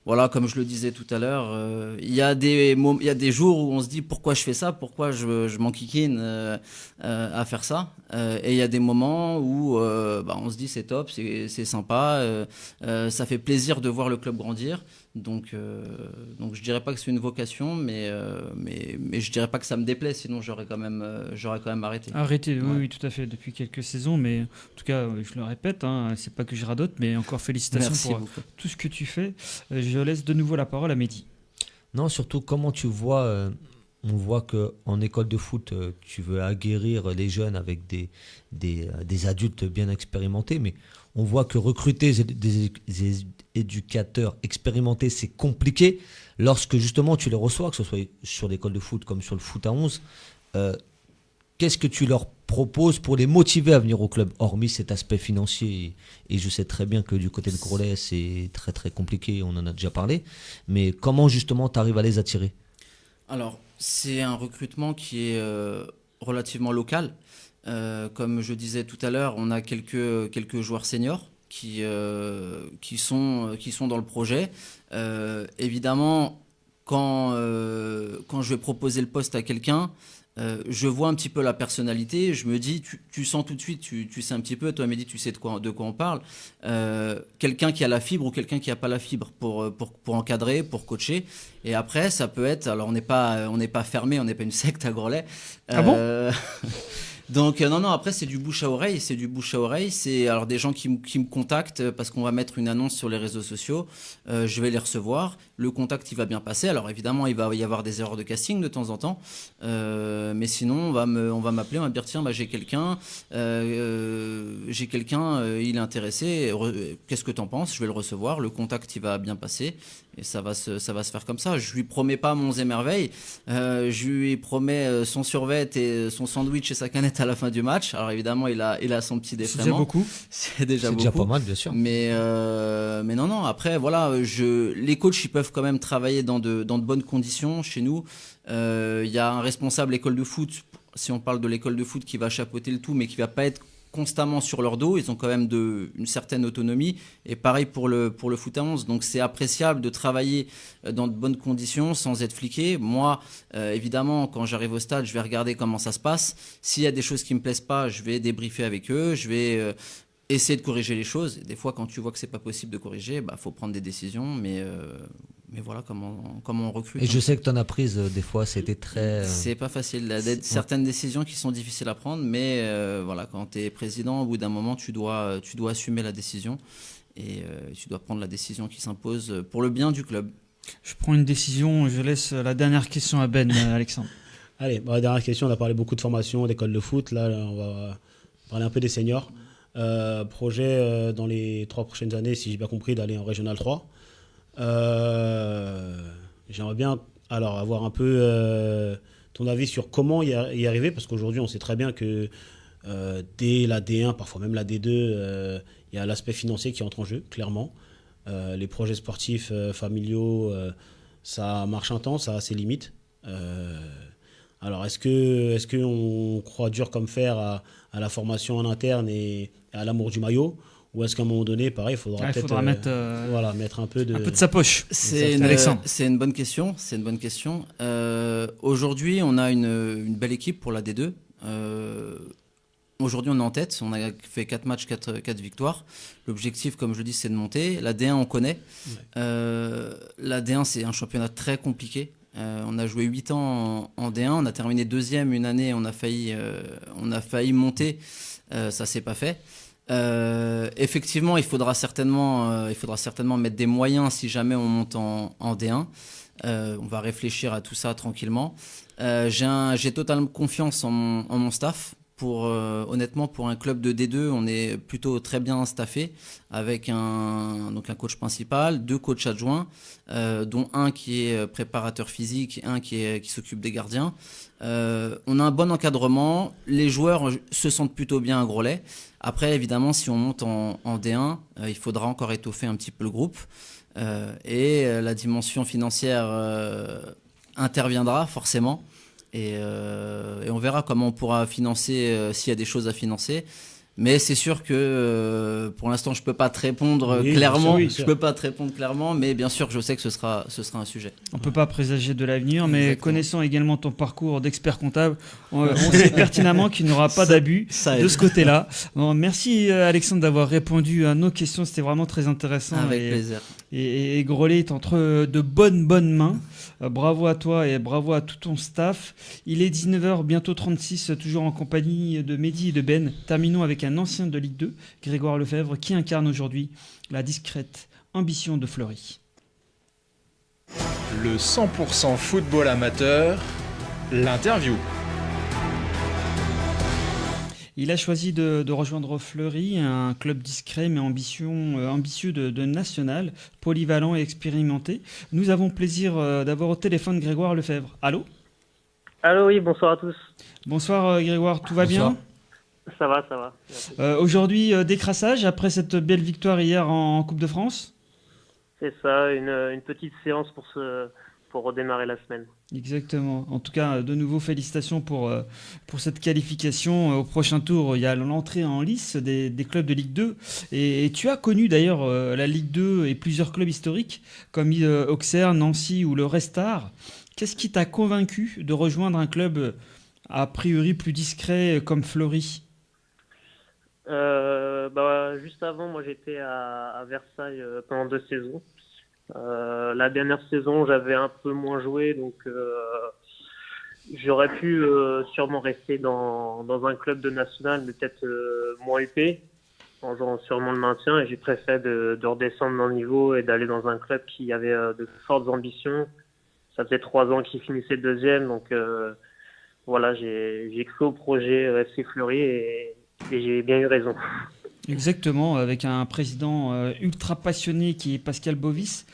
voilà, comme je le disais tout à l'heure, il y a des jours où on se dit pourquoi je fais ça, pourquoi je m'enquiquine à faire ça. Et il y a des moments où on se dit c'est top, c'est sympa, ça fait plaisir de voir le club grandir. Donc je dirais pas que c'est une vocation, mais je dirais pas que ça me déplaît, sinon j'aurais quand même arrêté. Arrêté, Ouais. oui, tout à fait, depuis quelques saisons, mais en tout cas, je le répète, hein, c'est pas que je radote, mais encore félicitations Merci pour beaucoup. tout ce que tu fais. Je laisse de nouveau la parole à Mehdi. Non, surtout comment tu vois, on voit qu'en école de foot, tu veux aguerrir les jeunes avec des adultes bien expérimentés, mais on voit que recruter des éducateurs expérimentés, c'est compliqué. Lorsque justement tu les reçois, que ce soit sur l'école de foot comme sur le foot à 11, qu'est-ce que tu leur proposes pour les motiver à venir au club, hormis cet aspect financier? Et je sais très bien que du côté de Groslay, c'est très très compliqué, on en a déjà parlé. Mais comment justement tu arrives à les attirer? Alors, c'est un recrutement qui est relativement local. Comme je disais tout à l'heure, on a quelques joueurs seniors qui sont dans le projet. Évidemment, quand je vais proposer le poste à quelqu'un, je vois un petit peu la personnalité, je me dis, tu sens tout de suite, tu sais un petit peu, toi Mehdi, tu sais de quoi on parle, quelqu'un qui a la fibre ou quelqu'un qui n'a pas la fibre pour encadrer, pour coacher. Et après, ça peut être, alors on n'est pas fermé, on n'est pas une secte à Groslay. Ah bon? Donc non, après c'est du bouche à oreille, c'est alors des gens qui me contactent parce qu'on va mettre une annonce sur les réseaux sociaux, je vais les recevoir, le contact il va bien passer, alors évidemment il va y avoir des erreurs de casting de temps en temps, mais sinon on va m'appeler, on va me dire tiens j'ai quelqu'un, il est intéressé, qu'est-ce que t'en penses, je vais le recevoir, le contact il va bien passer et ça va se faire comme ça. Je lui promets pas monts et merveilles, je lui promets son survêt et son sandwich et sa canette à la fin du match. Alors évidemment il a son petit C'est déjà défraiement. beaucoup. C'est déjà C'est beaucoup. déjà pas mal, bien sûr. Mais non. Après, voilà, les coachs, ils peuvent quand même travailler dans de bonnes conditions chez nous. Il y a un responsable école de foot, si on parle de l'école de foot, qui va chapeauter le tout, mais qui va pas être constamment sur leur dos. Ils ont quand même une certaine autonomie. Et pareil pour le foot à 11. Donc c'est appréciable de travailler dans de bonnes conditions sans être fliqué. Moi, évidemment, quand j'arrive au stade, je vais regarder comment ça se passe. S'il y a des choses qui me plaisent pas, je vais débriefer avec eux. Je vais essayer de corriger les choses. Et des fois, quand tu vois que c'est pas possible de corriger, faut prendre des décisions. Mais voilà comment on recrute. Et je sais que tu en as prise des fois, c'était très... C'est pas facile. Il y a certaines décisions qui sont difficiles à prendre, mais voilà, quand tu es président, au bout d'un moment, tu dois assumer la décision et tu dois prendre la décision qui s'impose pour le bien du club. Je prends une décision, je laisse la dernière question à Ben, Alexandre. Allez, dernière question, on a parlé beaucoup de formation, d'école de foot. Là, on va parler un peu des seniors. Projet dans les 3 prochaines années, si j'ai bien compris, d'aller en Régional 3. J'aimerais bien alors avoir un peu ton avis sur comment y arriver, parce qu'aujourd'hui on sait très bien que dès la D1, parfois même la D2, il y a l'aspect financier qui entre en jeu, clairement. Les projets sportifs familiaux, ça marche un temps, ça a ses limites. Alors est-ce que on croit dur comme fer à la formation en interne et à l'amour du maillot, ou est-ce qu'à un moment donné, pareil, il faudra peut-être mettre un peu de sa poche? C'est une bonne question. Aujourd'hui, on a une belle équipe pour la D2. Aujourd'hui, on est en tête. On a fait 4 matchs, 4 victoires. L'objectif, comme je le dis, c'est de monter. La D1, on connaît. Ouais. La D1, c'est un championnat très compliqué. On a joué 8 ans en D1. On a terminé 2e une année. On a failli monter. Ça s'est pas fait. Effectivement, il faudra certainement mettre des moyens si jamais on monte en D1. On va réfléchir à tout ça tranquillement. J'ai totalement confiance en mon staff. Honnêtement, pour un club de D2, on est plutôt très bien staffé avec un coach principal, 2 coachs adjoints, dont un qui est préparateur physique et un qui s'occupe des gardiens. On a un bon encadrement. Les joueurs se sentent plutôt bien à Groslay. Après, évidemment, si on monte en D1, il faudra encore étoffer un petit peu le groupe. Et la dimension financière interviendra forcément. Et on verra comment on pourra financer s'il y a des choses à financer. Mais c'est sûr que pour l'instant, je peux pas te répondre Oui, clairement. bien sûr, Je peux pas te répondre clairement, mais bien sûr, je sais que ce sera un sujet. On peut pas présager de l'avenir, mais Exactement. connaissant également ton parcours d'expert comptable, on sait pertinemment qu'il n'y aura pas d'abus Ça de aide. ce côté-là. Bon, merci Alexandre d'avoir répondu à nos questions, c'était vraiment très intéressant. Avec et, plaisir. et Grolet est entre de bonnes mains. Bravo à toi et bravo à tout ton staff. Il est 19h, bientôt 36, toujours en compagnie de Mehdi et de Ben. Terminons avec un ancien de Ligue 2, Grégoire Lefebvre, qui incarne aujourd'hui la discrète ambition de Fleury. Le 100% football amateur, l'interview. Il a choisi de rejoindre Fleury, un club discret mais ambitieux de national, polyvalent et expérimenté. Nous avons plaisir d'avoir au téléphone Grégoire Lefebvre. Allô ? Allô, oui, bonsoir à tous. Bonsoir Grégoire, tout va Bonsoir. bien ? Ça va, ça va. Merci. Aujourd'hui, décrassage après cette belle victoire hier en Coupe de France ? C'est ça, une petite séance pour redémarrer la semaine. Exactement. En tout cas, de nouveau, félicitations pour cette qualification. Au prochain tour, il y a l'entrée en lice des clubs de Ligue 2. Et tu as connu d'ailleurs la Ligue 2 et plusieurs clubs historiques comme Auxerre, Nancy ou le Restart. Qu'est-ce qui t'a convaincu de rejoindre un club a priori plus discret comme Fleury ? Juste avant, moi j'étais à Versailles pendant 2 saisons. La dernière saison, j'avais un peu moins joué, donc j'aurais pu sûrement rester dans un club de national, mais peut-être moins épais, en jouant sûrement le maintien. Et j'ai préféré de redescendre d'un niveau et d'aller dans un club qui avait de fortes ambitions. Ça faisait 3 ans qu'il finissait deuxième, donc voilà, j'ai cru au projet FC Fleury et j'ai bien eu raison. Exactement, avec un président ultra passionné qui est Pascal Bovis.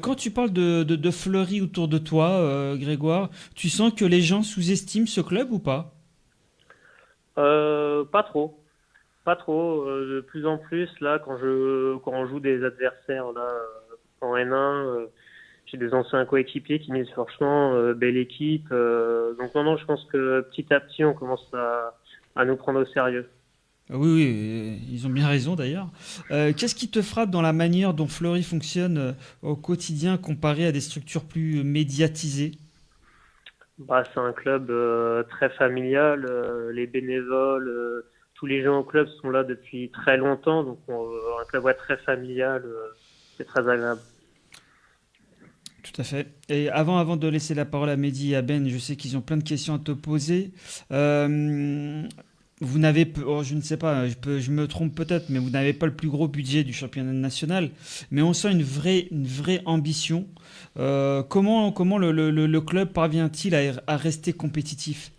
Quand tu parles de Fleury autour de toi, Grégoire, tu sens que les gens sous-estiment ce club ou pas ? Pas trop. Pas trop. De plus en plus, là, quand on joue des adversaires là, en N1, j'ai des anciens coéquipiers qui me disent franchement, belle équipe. Donc non, je pense que petit à petit, on commence à nous prendre au sérieux. Oui, ils ont bien raison d'ailleurs. Qu'est-ce qui te frappe dans la manière dont Fleury fonctionne au quotidien comparé à des structures plus médiatisées ? C'est un club très familial. Les bénévoles, tous les gens au club sont là depuis très longtemps. Donc un club très familial, c'est très agréable. Tout à fait. Et avant de laisser la parole à Mehdi et à Ben, je sais qu'ils ont plein de questions à te poser. Vous n'avez, je ne sais pas, je me trompe peut-être, mais vous n'avez pas le plus gros budget du championnat national, mais on sent une vraie ambition. Comment le club parvient-il à rester compétitif ?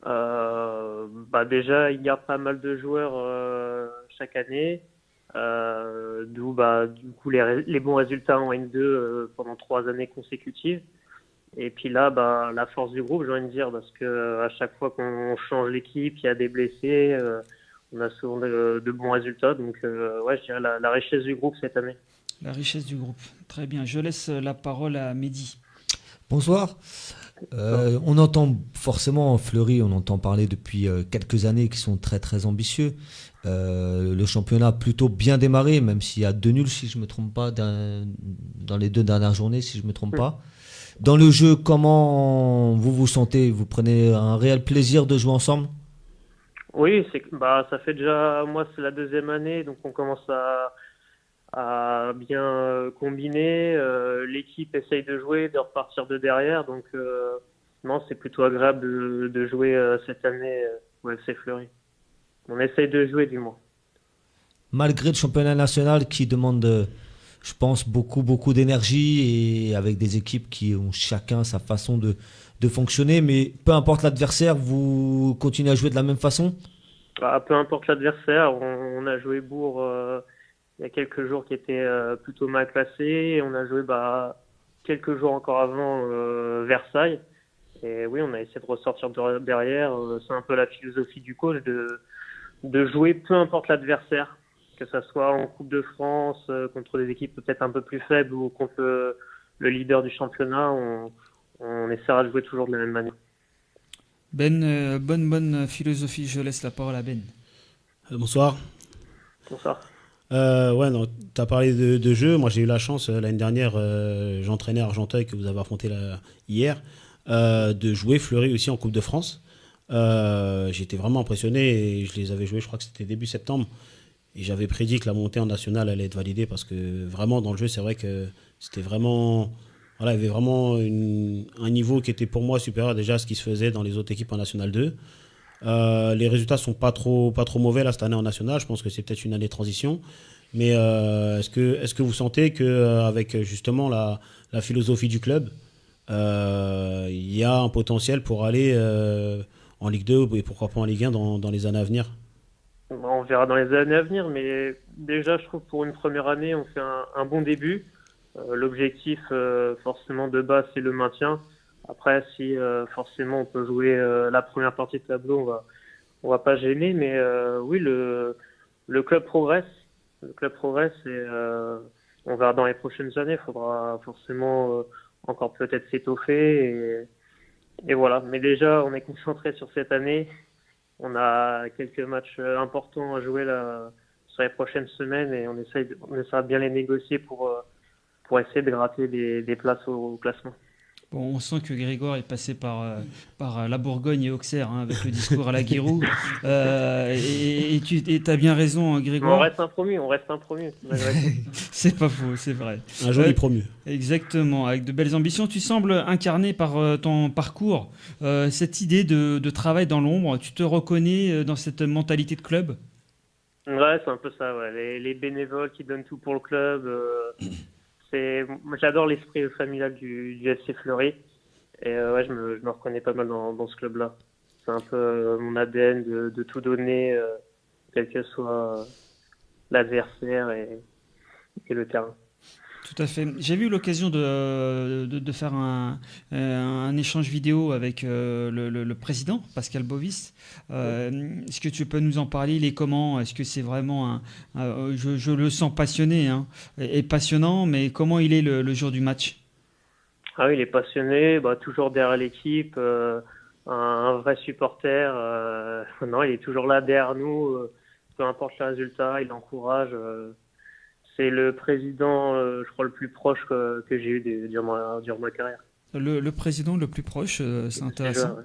Déjà, il garde pas mal de joueurs chaque année, d'où du coup les bons résultats en N2 pendant 3 années consécutives. Et puis là, la force du groupe, j'ai envie de dire, parce que à chaque fois qu'on change l'équipe, il y a des blessés, on a souvent de bons résultats. Donc, je dirais la richesse du groupe cette année. La richesse du groupe. Très bien. Je laisse la parole à Mehdi. Bonsoir. On entend forcément Fleury, on entend parler depuis quelques années qui sont très très ambitieux. Le championnat a plutôt bien démarré, même s'il y a 2 nuls si je ne me trompe pas dans les 2 dernières journées, si je ne me trompe pas. Dans le jeu, comment vous vous sentez ? Vous prenez un réel plaisir de jouer ensemble ? Oui, ça fait déjà, moi c'est la 2e année, donc on commence à bien combiner. L'équipe essaye de jouer, de repartir de derrière, donc non, c'est plutôt agréable de jouer cette année au FC Fleury. On essaye de jouer du moins. Malgré le championnat national qui demande, je pense, beaucoup d'énergie et avec des équipes qui ont chacun sa façon de fonctionner, mais peu importe l'adversaire, vous continuez à jouer de la même façon ? Peu importe l'adversaire, on a joué Bourg il y a quelques jours qui était plutôt mal classé, et on a joué quelques jours encore avant Versailles, et oui, on a essayé de ressortir derrière. C'est un peu la philosophie du coach de jouer peu importe l'adversaire, que ce soit en Coupe de France, contre des équipes peut-être un peu plus faibles ou contre le leader du championnat, on essaiera de jouer toujours de la même manière. Ben, bonne philosophie. Je laisse la parole à Ben. Bonsoir. Bonsoir. Ouais, tu as parlé de jeu. Moi, j'ai eu la chance l'année dernière, j'entraînais Argenteuil, que vous avez affronté hier, de jouer Fleury aussi en Coupe de France. J'étais vraiment impressionné et je les avais joués, je crois que c'était début septembre. Et j'avais prédit que la montée en nationale allait être validée parce que vraiment, dans le jeu, c'est vrai que c'était vraiment. Voilà, il y avait vraiment un niveau qui était pour moi supérieur déjà à ce qui se faisait dans les autres équipes en National 2. Les résultats sont pas trop mauvais là cette année en national. Je pense que c'est peut-être une année de transition. Mais est-ce que vous sentez qu'avec justement la philosophie du club, il y a un potentiel pour aller en Ligue 2 et pourquoi pas en Ligue 1 dans les années à venir? On verra dans les années à venir, mais déjà, je trouve pour une première année, on fait un bon début. L'objectif, forcément, de base, c'est le maintien. Après, si forcément on peut jouer la première partie de tableau, on va pas gêner. Mais oui, le club progresse. Le club progresse et on verra dans les prochaines années. Il faudra forcément encore peut-être s'étoffer. Et voilà. Mais déjà, on est concentré sur cette année. On a quelques matchs importants à jouer là, sur les prochaines semaines et on essaiera de bien les négocier pour essayer de gratter des places au classement. Bon, on sent que Grégoire est passé par la Bourgogne et Auxerre avec le discours à la Giroud. Et tu as bien raison, Grégoire. On reste un promu. C'est pas faux, c'est vrai. Un joli promu. Exactement, avec de belles ambitions. Tu sembles incarner par ton parcours cette idée de travail dans l'ombre. Tu te reconnais dans cette mentalité de club? Ouais, c'est un peu ça. Ouais. Les bénévoles qui donnent tout pour le club. Moi, j'adore l'esprit familial du FC Fleury et ouais, je me reconnais pas mal dans ce club-là. C'est un peu mon ADN de tout donner, quel que soit l'adversaire et le terrain. Tout à fait. J'ai eu l'occasion de faire un échange vidéo avec le président, Pascal Bovis. Est-ce que tu peux nous en parler? Il est comment? Est-ce que c'est vraiment je le sens passionné et passionnant, mais comment il est le jour du match? Ah oui, il est passionné, toujours derrière l'équipe, un vrai supporter. Non, il est toujours là derrière nous, peu importe le résultat, il encourage. C'est le président, je crois, le plus proche que j'ai eu durant ma carrière. Le président le plus proche, c'est intéressant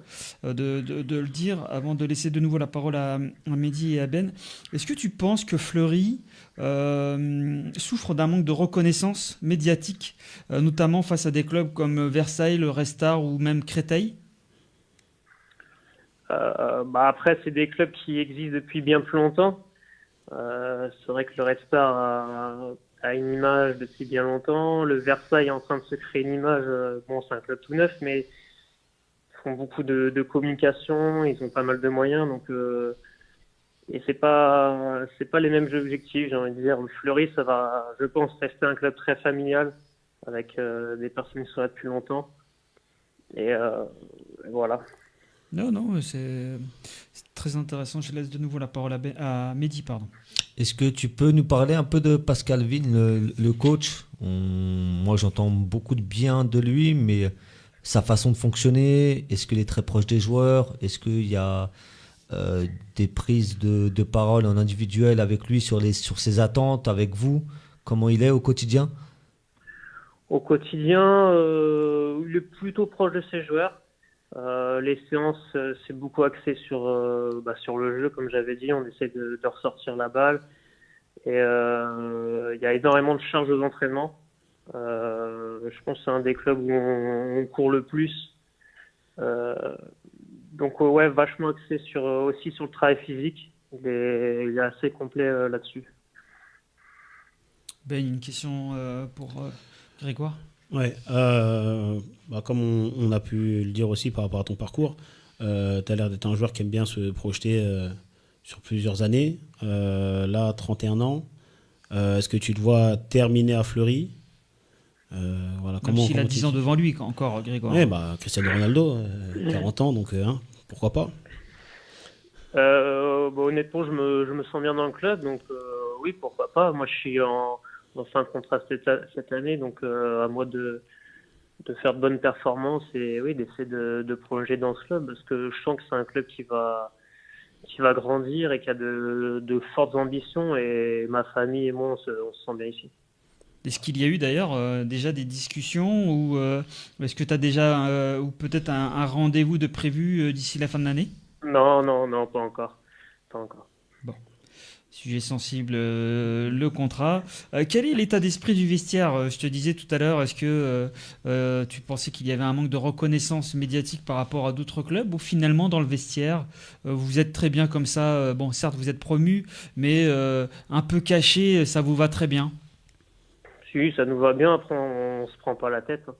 de le dire avant de laisser de nouveau la parole à Mehdi et à Ben. Est-ce que tu penses que Fleury souffre d'un manque de reconnaissance médiatique, notamment face à des clubs comme Versailles, le Red Star ou même Créteil? Après, c'est des clubs qui existent depuis bien plus longtemps. C'est vrai que le Red Star a une image depuis bien longtemps. Le Versailles est en train de se créer une image. Bon, c'est un club tout neuf, mais ils font beaucoup de communication. Ils ont pas mal de moyens, donc et c'est pas les mêmes objectifs. J'ai envie de dire, Fleury, ça va, je pense, rester un club très familial avec des personnes qui sont là depuis longtemps. Et voilà. Non, c'est très intéressant. Je laisse de nouveau la parole à Mehdi, pardon. Est-ce que tu peux nous parler un peu de Pascal Vigne, le coach? Moi, j'entends beaucoup de bien de lui, mais sa façon de fonctionner, est-ce qu'il est très proche des joueurs? Est-ce qu'il y a des prises de parole en individuel avec lui sur ses attentes, avec vous? Comment il est au quotidien? Au quotidien, il est plutôt proche de ses joueurs. Les séances, c'est beaucoup axé sur le jeu, comme j'avais dit. On essaie de ressortir la balle. Et il y a énormément de charges aux entraînements. Je pense que c'est un des clubs où on court le plus. Donc ouais, vachement axé aussi sur le travail physique. Il est assez complet là-dessus. Ben, une question pour Grégoire. Ouais, comme on a pu le dire aussi par rapport à ton parcours, tu as l'air d'être un joueur qui aime bien se projeter sur plusieurs années. Là, 31 ans. Est-ce que tu te vois terminer à Fleury? Même s'il a 10 ans devant lui encore, Grégoire. Oui, Cristiano Ronaldo, 40 ans, donc pourquoi pas? Honnêtement, je me sens bien dans le club, donc oui, pourquoi pas. Moi, je suis en fin de contrat cette année, donc à moi de de faire de bonnes performances et oui, d'essayer de prolonger dans ce club parce que je sens que c'est un club qui va grandir et qui a de fortes ambitions et ma famille et moi on se sent bien ici. Est-ce qu'il y a eu d'ailleurs déjà des discussions ou est-ce que tu as déjà ou peut-être un rendez-vous de prévu d'ici la fin de l'année? Non, pas encore. Pas encore. Bon, sujet sensible, le contrat. Quel est l'état d'esprit du vestiaire? Je te disais tout à l'heure, est-ce que tu pensais qu'il y avait un manque de reconnaissance médiatique par rapport à d'autres clubs ou finalement dans le vestiaire, vous êtes très bien comme ça, bon certes vous êtes promu, mais un peu caché, ça vous va très bien? Si, ça nous va bien. Après, on se prend pas la tête. Hein.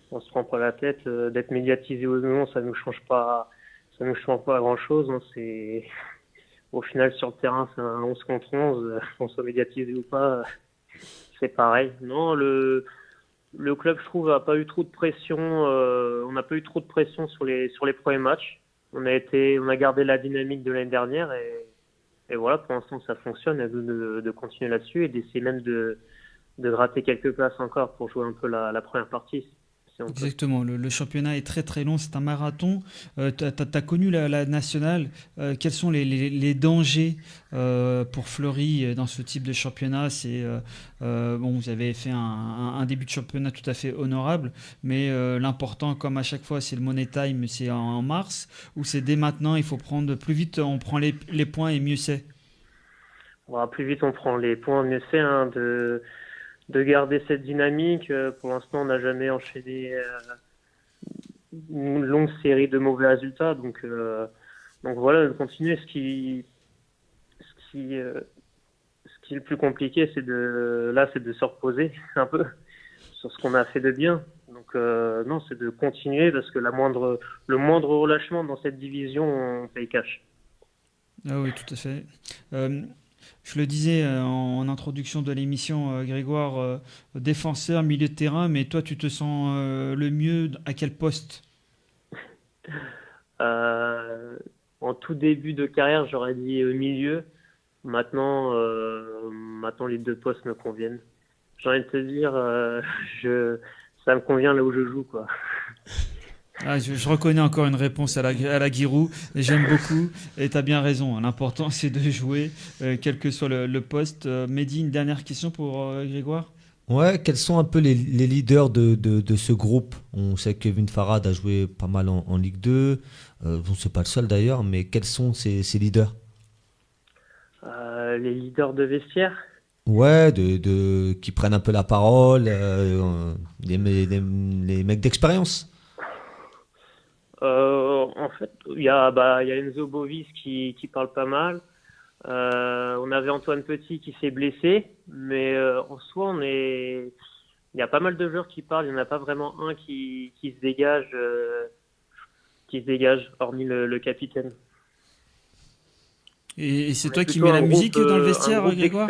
On se prend pas la tête. D'être médiatisé ou non, ça nous change pas. Ça nous change pas grand-chose. Hein. C'est au final sur le terrain, c'est un 11 contre 11. Qu'on soit médiatisé ou pas, c'est pareil. Non, le club, je trouve, a pas eu trop de pression. On n'a pas eu trop de pression sur les premiers matchs. On a gardé la dynamique de l'année dernière et voilà. Pour l'instant, ça fonctionne. À nous de continuer là-dessus et d'essayer même de gratter quelques places encore pour jouer un peu la première partie. Si on peut. Exactement, le championnat est très très long, c'est un marathon. Tu as connu la nationale. Quels sont les dangers pour Fleury dans ce type de championnat? Bon, vous avez fait un début de championnat tout à fait honorable, mais l'important, comme à chaque fois, c'est le money time, c'est en mars, ou c'est dès maintenant, il faut prendre plus vite, on prend les points et mieux c'est? Voilà, plus vite on prend les points, mieux c'est de garder cette dynamique. Pour l'instant, on n'a jamais enchaîné une longue série de mauvais résultats. Donc voilà, de continuer. Ce qui est le plus compliqué, c'est de se reposer un peu sur ce qu'on a fait de bien. Donc non, c'est de continuer parce que le moindre relâchement dans cette division, on paye cash. Ah oui, tout à fait. Je le disais en introduction de l'émission, Grégoire, défenseur, milieu de terrain, mais toi, tu te sens le mieux à quel poste? En tout début de carrière, j'aurais dit milieu. Maintenant, les deux postes me conviennent. J'ai envie de te dire, ça me convient là où je joue, quoi. Ah, je reconnais encore une réponse à la Giroud, et j'aime beaucoup, et tu as bien raison, hein. L'important c'est de jouer, quel que soit le poste. Mehdi, une dernière question pour Grégoire? Ouais, quels sont un peu les leaders de ce groupe? On sait que Kevin Farad a joué pas mal en Ligue 2, bon, c'est pas le seul d'ailleurs, mais quels sont ces leaders? Les leaders de vestiaire? Ouais, qui prennent un peu la parole, les mecs d'expérience. En fait, il y a Enzo Bovis qui parle pas mal. On avait Antoine Petit qui s'est blessé, mais en soi, il y a pas mal de joueurs qui parlent. Il n'y en a pas vraiment un qui se dégage, hormis le capitaine. Et c'est toi qui mets la musique dans le vestiaire, Grégoire?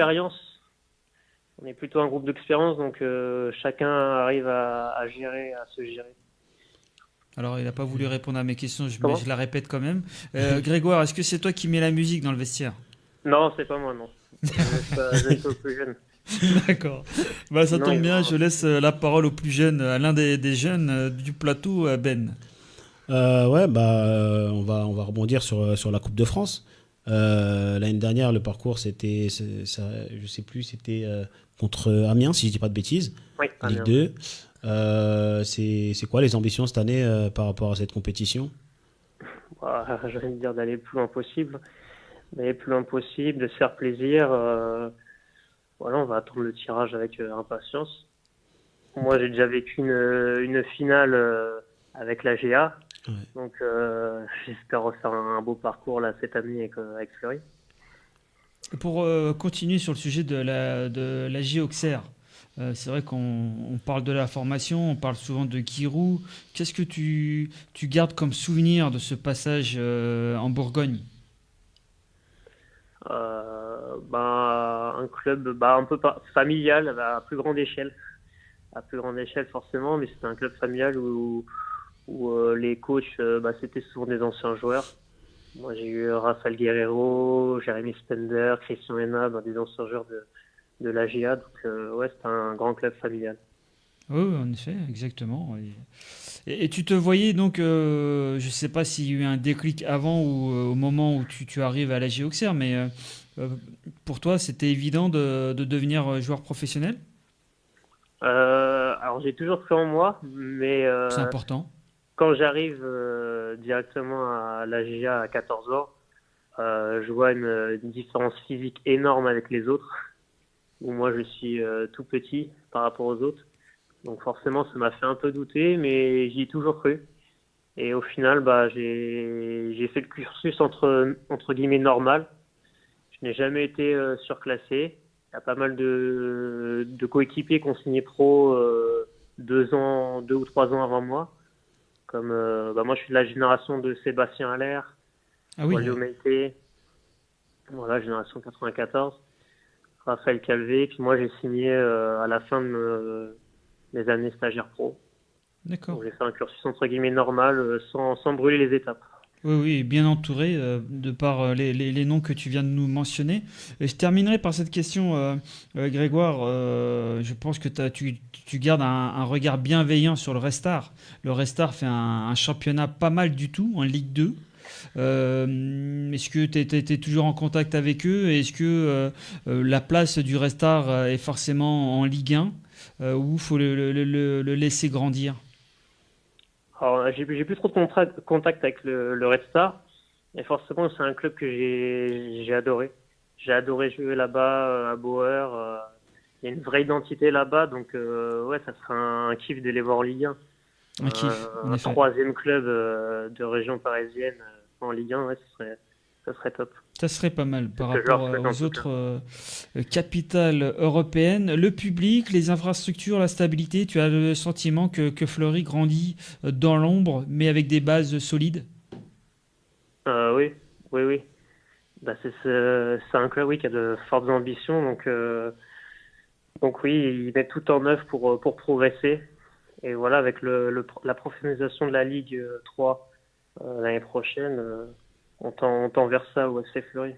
On est plutôt un groupe d'expérience, donc chacun arrive à se gérer. Alors, il n'a pas voulu répondre à mes questions, mais je la répète quand même. Grégoire, est-ce que c'est toi qui mets la musique dans le vestiaire? Non, c'est pas moi, non. Je suis au plus jeune. D'accord. Ça tombe bien, je laisse la parole au plus jeune, à l'un des jeunes du plateau, Ben. On va rebondir sur la Coupe de France. L'année dernière, le parcours, c'était contre Amiens, si je dis pas de bêtises, oui, Ligue 2. C'est quoi les ambitions cette année par rapport à cette compétition? J'ai envie de dire d'aller le plus loin possible, de se faire plaisir. Voilà, on va attendre le tirage avec impatience. Moi, j'ai déjà vécu une finale avec la GA, ouais. Donc j'espère refaire un beau parcours là cette année avec Fleury. Pour continuer sur le sujet de la GA Auxerre, c'est vrai qu'on parle de la formation, on parle souvent de Giroud. Qu'est-ce que tu gardes comme souvenir de ce passage en Bourgogne? Un club un peu familial, à plus grande échelle. À plus grande échelle forcément, mais c'était un club familial où les coachs, c'était souvent des anciens joueurs. Moi j'ai eu Rafael Guerrero, Jérémy Spender, Christian Hena, des anciens joueurs de la GA, donc c'était un grand club familial. Oui, en effet, exactement. Et tu te voyais donc, je ne sais pas s'il y a eu un déclic avant ou au moment où tu arrives à l'AG Auxerre, mais pour toi, c'était évident de devenir joueur professionnel? Alors j'ai toujours cru en moi, mais C'est important. quand j'arrive directement à l'AGA à 14 ans, je vois une différence physique énorme avec les autres, où moi je suis tout petit par rapport aux autres. Donc forcément, ça m'a fait un peu douter, mais j'y ai toujours cru. Et au final, bah, j'ai fait le cursus entre guillemets normal. Je n'ai jamais été surclassé. Il y a pas mal de coéquipiers qui ont signé pro 2 ou 3 ans avant moi. Comme moi, je suis de la génération de Sébastien Allaire, Walio Meite, voilà, génération 94, Raphaël Calvé. Puis moi, j'ai signé à la fin de mes années stagiaires pro. D'accord. Donc, j'ai fait un cursus entre guillemets normal, sans brûler les étapes. Oui, bien entouré de par les noms que tu viens de nous mentionner. Et je terminerai par cette question, Grégoire. Je pense que tu gardes un regard bienveillant sur le Restart. Le Restart fait un championnat pas mal du tout en Ligue 2. Est-ce que tu étais toujours en contact avec eux? Est-ce que la place du Restart est forcément en Ligue 1 ou il faut le laisser grandir? Alors, j'ai plus trop de contact avec le Red Star, et forcément, c'est un club que j'ai adoré. J'ai adoré jouer là-bas, à Bauer. Il y a une vraie identité là-bas, donc ouais, ça serait un kiff de les voir en Ligue 1. Un kiff, un troisième club de région parisienne en Ligue 1, ouais, ça serait top. Ça serait pas mal par rapport aux autres capitales européennes. Le public, les infrastructures, la stabilité, tu as le sentiment que Fleury grandit dans l'ombre, mais avec des bases solides? Oui. Bah, c'est un club, oui, qui a de fortes ambitions, donc oui, il met tout en œuvre pour progresser. Et voilà, avec la professionnalisation de la Ligue 3 l'année prochaine, on tend vers ça au FC Fleury.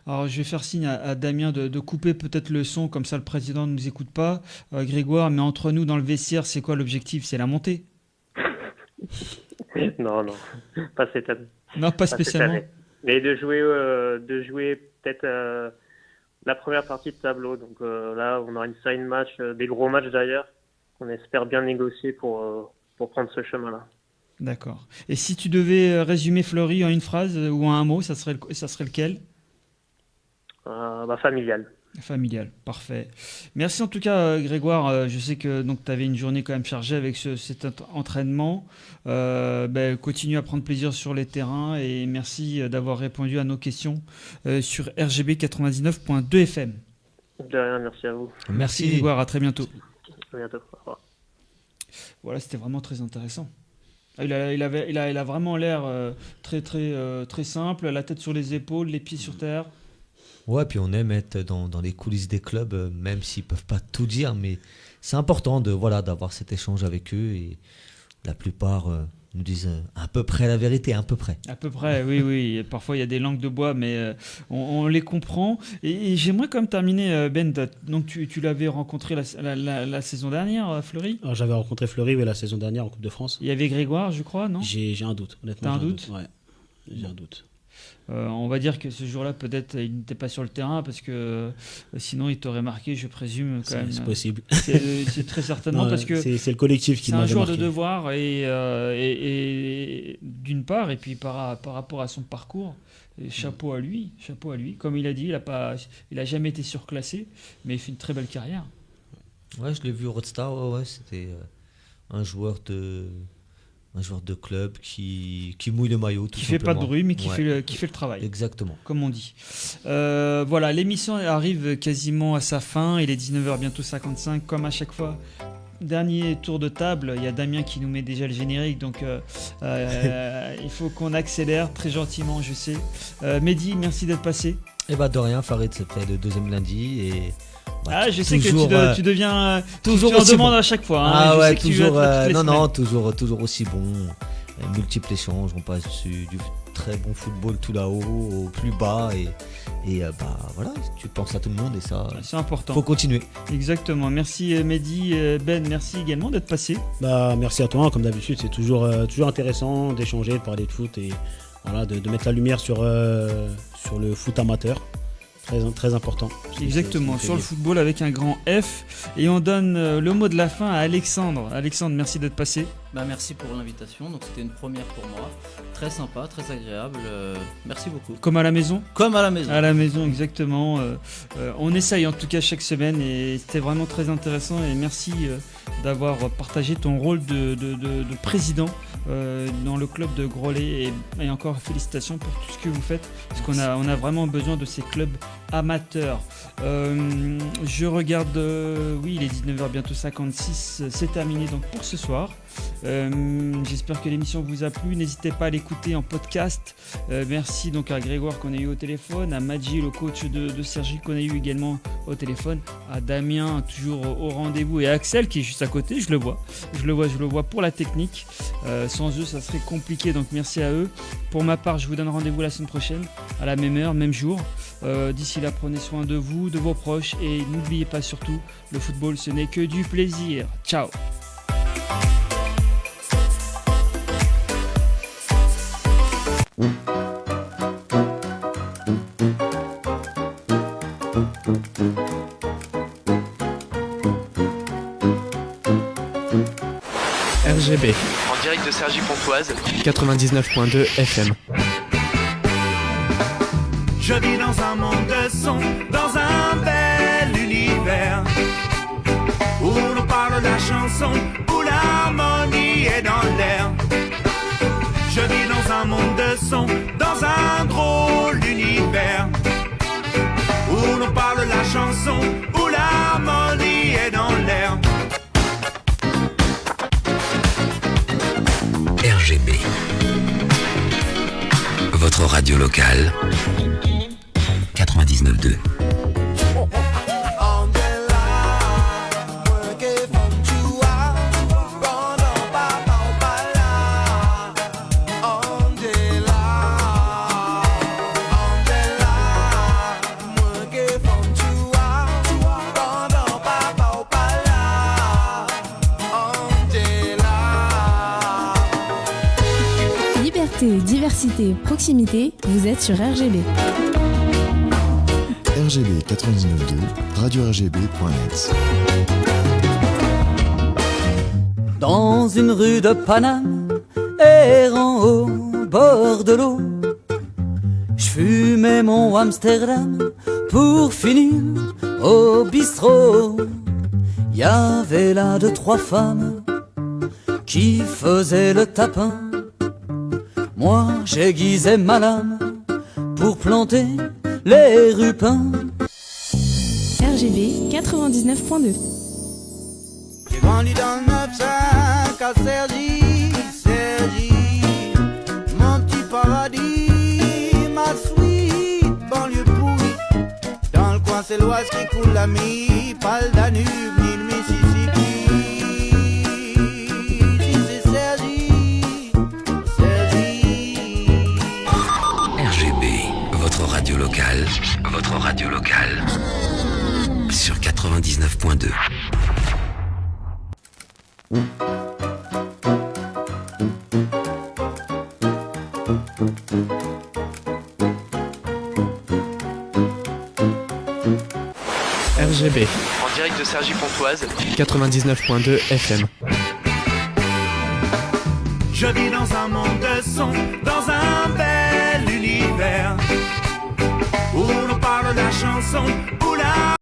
Alors, je vais faire signe à Damien de couper peut-être le son, comme ça le président ne nous écoute pas. Grégoire, mais entre nous, dans le vestiaire, c'est quoi l'objectif? C'est la montée? Non, pas cette année. Non, pas spécialement. Mais de jouer peut-être la première partie de tableau. Donc là, on aura une série de matchs, des gros matchs d'ailleurs, qu'on espère bien négocier pour prendre ce chemin-là. D'accord. Et si tu devais résumer Fleury en une phrase ou en un mot, ça serait lequel? Familial. Familial, parfait. Merci en tout cas, Grégoire. Je sais que tu avais une journée quand même chargée avec cet entraînement. Continue à prendre plaisir sur les terrains et merci d'avoir répondu à nos questions sur RGB 99.2 FM. De rien, merci à vous. Merci Grégoire, à très bientôt. À bientôt. Au revoir. Voilà, c'était vraiment très intéressant. Il a vraiment l'air très simple, la tête sur les épaules, les pieds sur terre. Ouais, puis on aime être dans les coulisses des clubs, même s'ils ne peuvent pas tout dire, mais c'est important d'avoir cet échange avec eux et la plupart nous disent à peu près la vérité, à peu près. À peu près, oui. Parfois il y a des langues de bois, mais on les comprend. Et j'aimerais quand même terminer, Ben, donc tu l'avais rencontré la saison dernière, Fleury? Alors, j'avais rencontré Fleury la saison dernière en Coupe de France. Il y avait Grégoire, je crois, non? J'ai un doute, honnêtement. T'as un doute? Ouais, j'ai un doute. On va dire que ce jour-là, peut-être, il n'était pas sur le terrain parce que sinon, il t'aurait marqué, je présume. C'est possible. C'est très certainement parce que c'est le collectif qui m'avait marqué. C'est un joueur de devoir et d'une part, et puis par rapport à son parcours, chapeau à lui. Comme il a dit, il a jamais été surclassé, mais il fait une très belle carrière. Ouais, je l'ai vu au Red Star. Ouais, c'était un joueur de club qui mouille le maillot, tout simplement. Qui fait pas de bruit, mais qui fait le travail. Exactement. Comme on dit. Voilà, l'émission arrive quasiment à sa fin. Il est 19h, bientôt 55, comme à chaque fois. Dernier tour de table. Il y a Damien qui nous met déjà le générique, donc il faut qu'on accélère très gentiment, je sais. Mehdi, merci d'être passé. De rien, Farid, c'était le deuxième lundi et... je sais que tu deviens toujours tu en demandes bon. à chaque fois. Toujours aussi bon. Multiples échanges, on passe très bon football tout là-haut, au plus bas. Et voilà, tu penses à tout le monde et ça, c'est important. Faut continuer. Exactement. Merci Mehdi, Ben, merci également d'être passé. Merci à toi, comme d'habitude, c'est toujours intéressant d'échanger, de parler de foot et voilà, de mettre la lumière sur le foot amateur. Très, très important. Exactement, sur le football avec un grand F. Et on donne le mot de la fin à Alexandre. Alexandre, merci d'être passé. Merci pour l'invitation, donc c'était une première pour moi. Très sympa, très agréable, merci beaucoup. Comme à la maison ? Comme à la maison. À la maison, exactement. On essaye en tout cas chaque semaine et c'était vraiment très intéressant et merci d'avoir partagé ton rôle de président dans le club de Groslay et encore félicitations pour tout ce que vous faites parce qu'on a vraiment besoin de ces clubs amateurs. Je regarde, oui, il est 19h bientôt 56, c'est terminé donc pour ce soir. J'espère que l'émission vous a plu. N'hésitez pas à l'écouter en podcast. Merci donc à Grégoire qu'on a eu au téléphone, à Madji, le coach de Sergi qu'on a eu également au téléphone, à Damien toujours au rendez-vous et à Axel qui est juste à côté. Je le vois pour la technique. Sans eux ça serait compliqué, donc merci à eux. Pour ma part, je vous donne rendez-vous la semaine prochaine à la même heure, même jour. D'ici là, prenez soin de vous, de vos proches et n'oubliez pas surtout, le football ce n'est que du plaisir. Ciao. RGB, en direct de Cergy-Pontoise, 99.2 FM. Je vis dans un monde de son, dans un bel univers où l'on parle de la chanson, où l'harmonie est dans l'air. Je vis dans un monde de son, dans un drôle d'univers où l'on parle de la chanson, où l'harmonie est dans l'air. RGB, votre radio locale, 99.2. Diversité, proximité, vous êtes sur RGB. RGB 99.2, radio-rgb.net. Dans une rue de Paname, errant au bord de l'eau, je fumais mon Amsterdam pour finir au bistrot. Y avait là 2-3 femmes qui faisaient le tapin. Moi j'aiguisais ma lame pour planter les rupins. RGB 99.2. J'ai grandi dans le 9-5 à Cergy, mon petit paradis, ma sweet banlieue pourrie. Dans le coin c'est l'Oise qui coule l'ami, pas le Danube ni le Mississippi. Votre radio locale sur 99.2. RGB, en direct de Cergy-Pontoise, 99.2 FM. Je vis dans un monde de son, dans un bel univers où l'on parle de la chanson, où la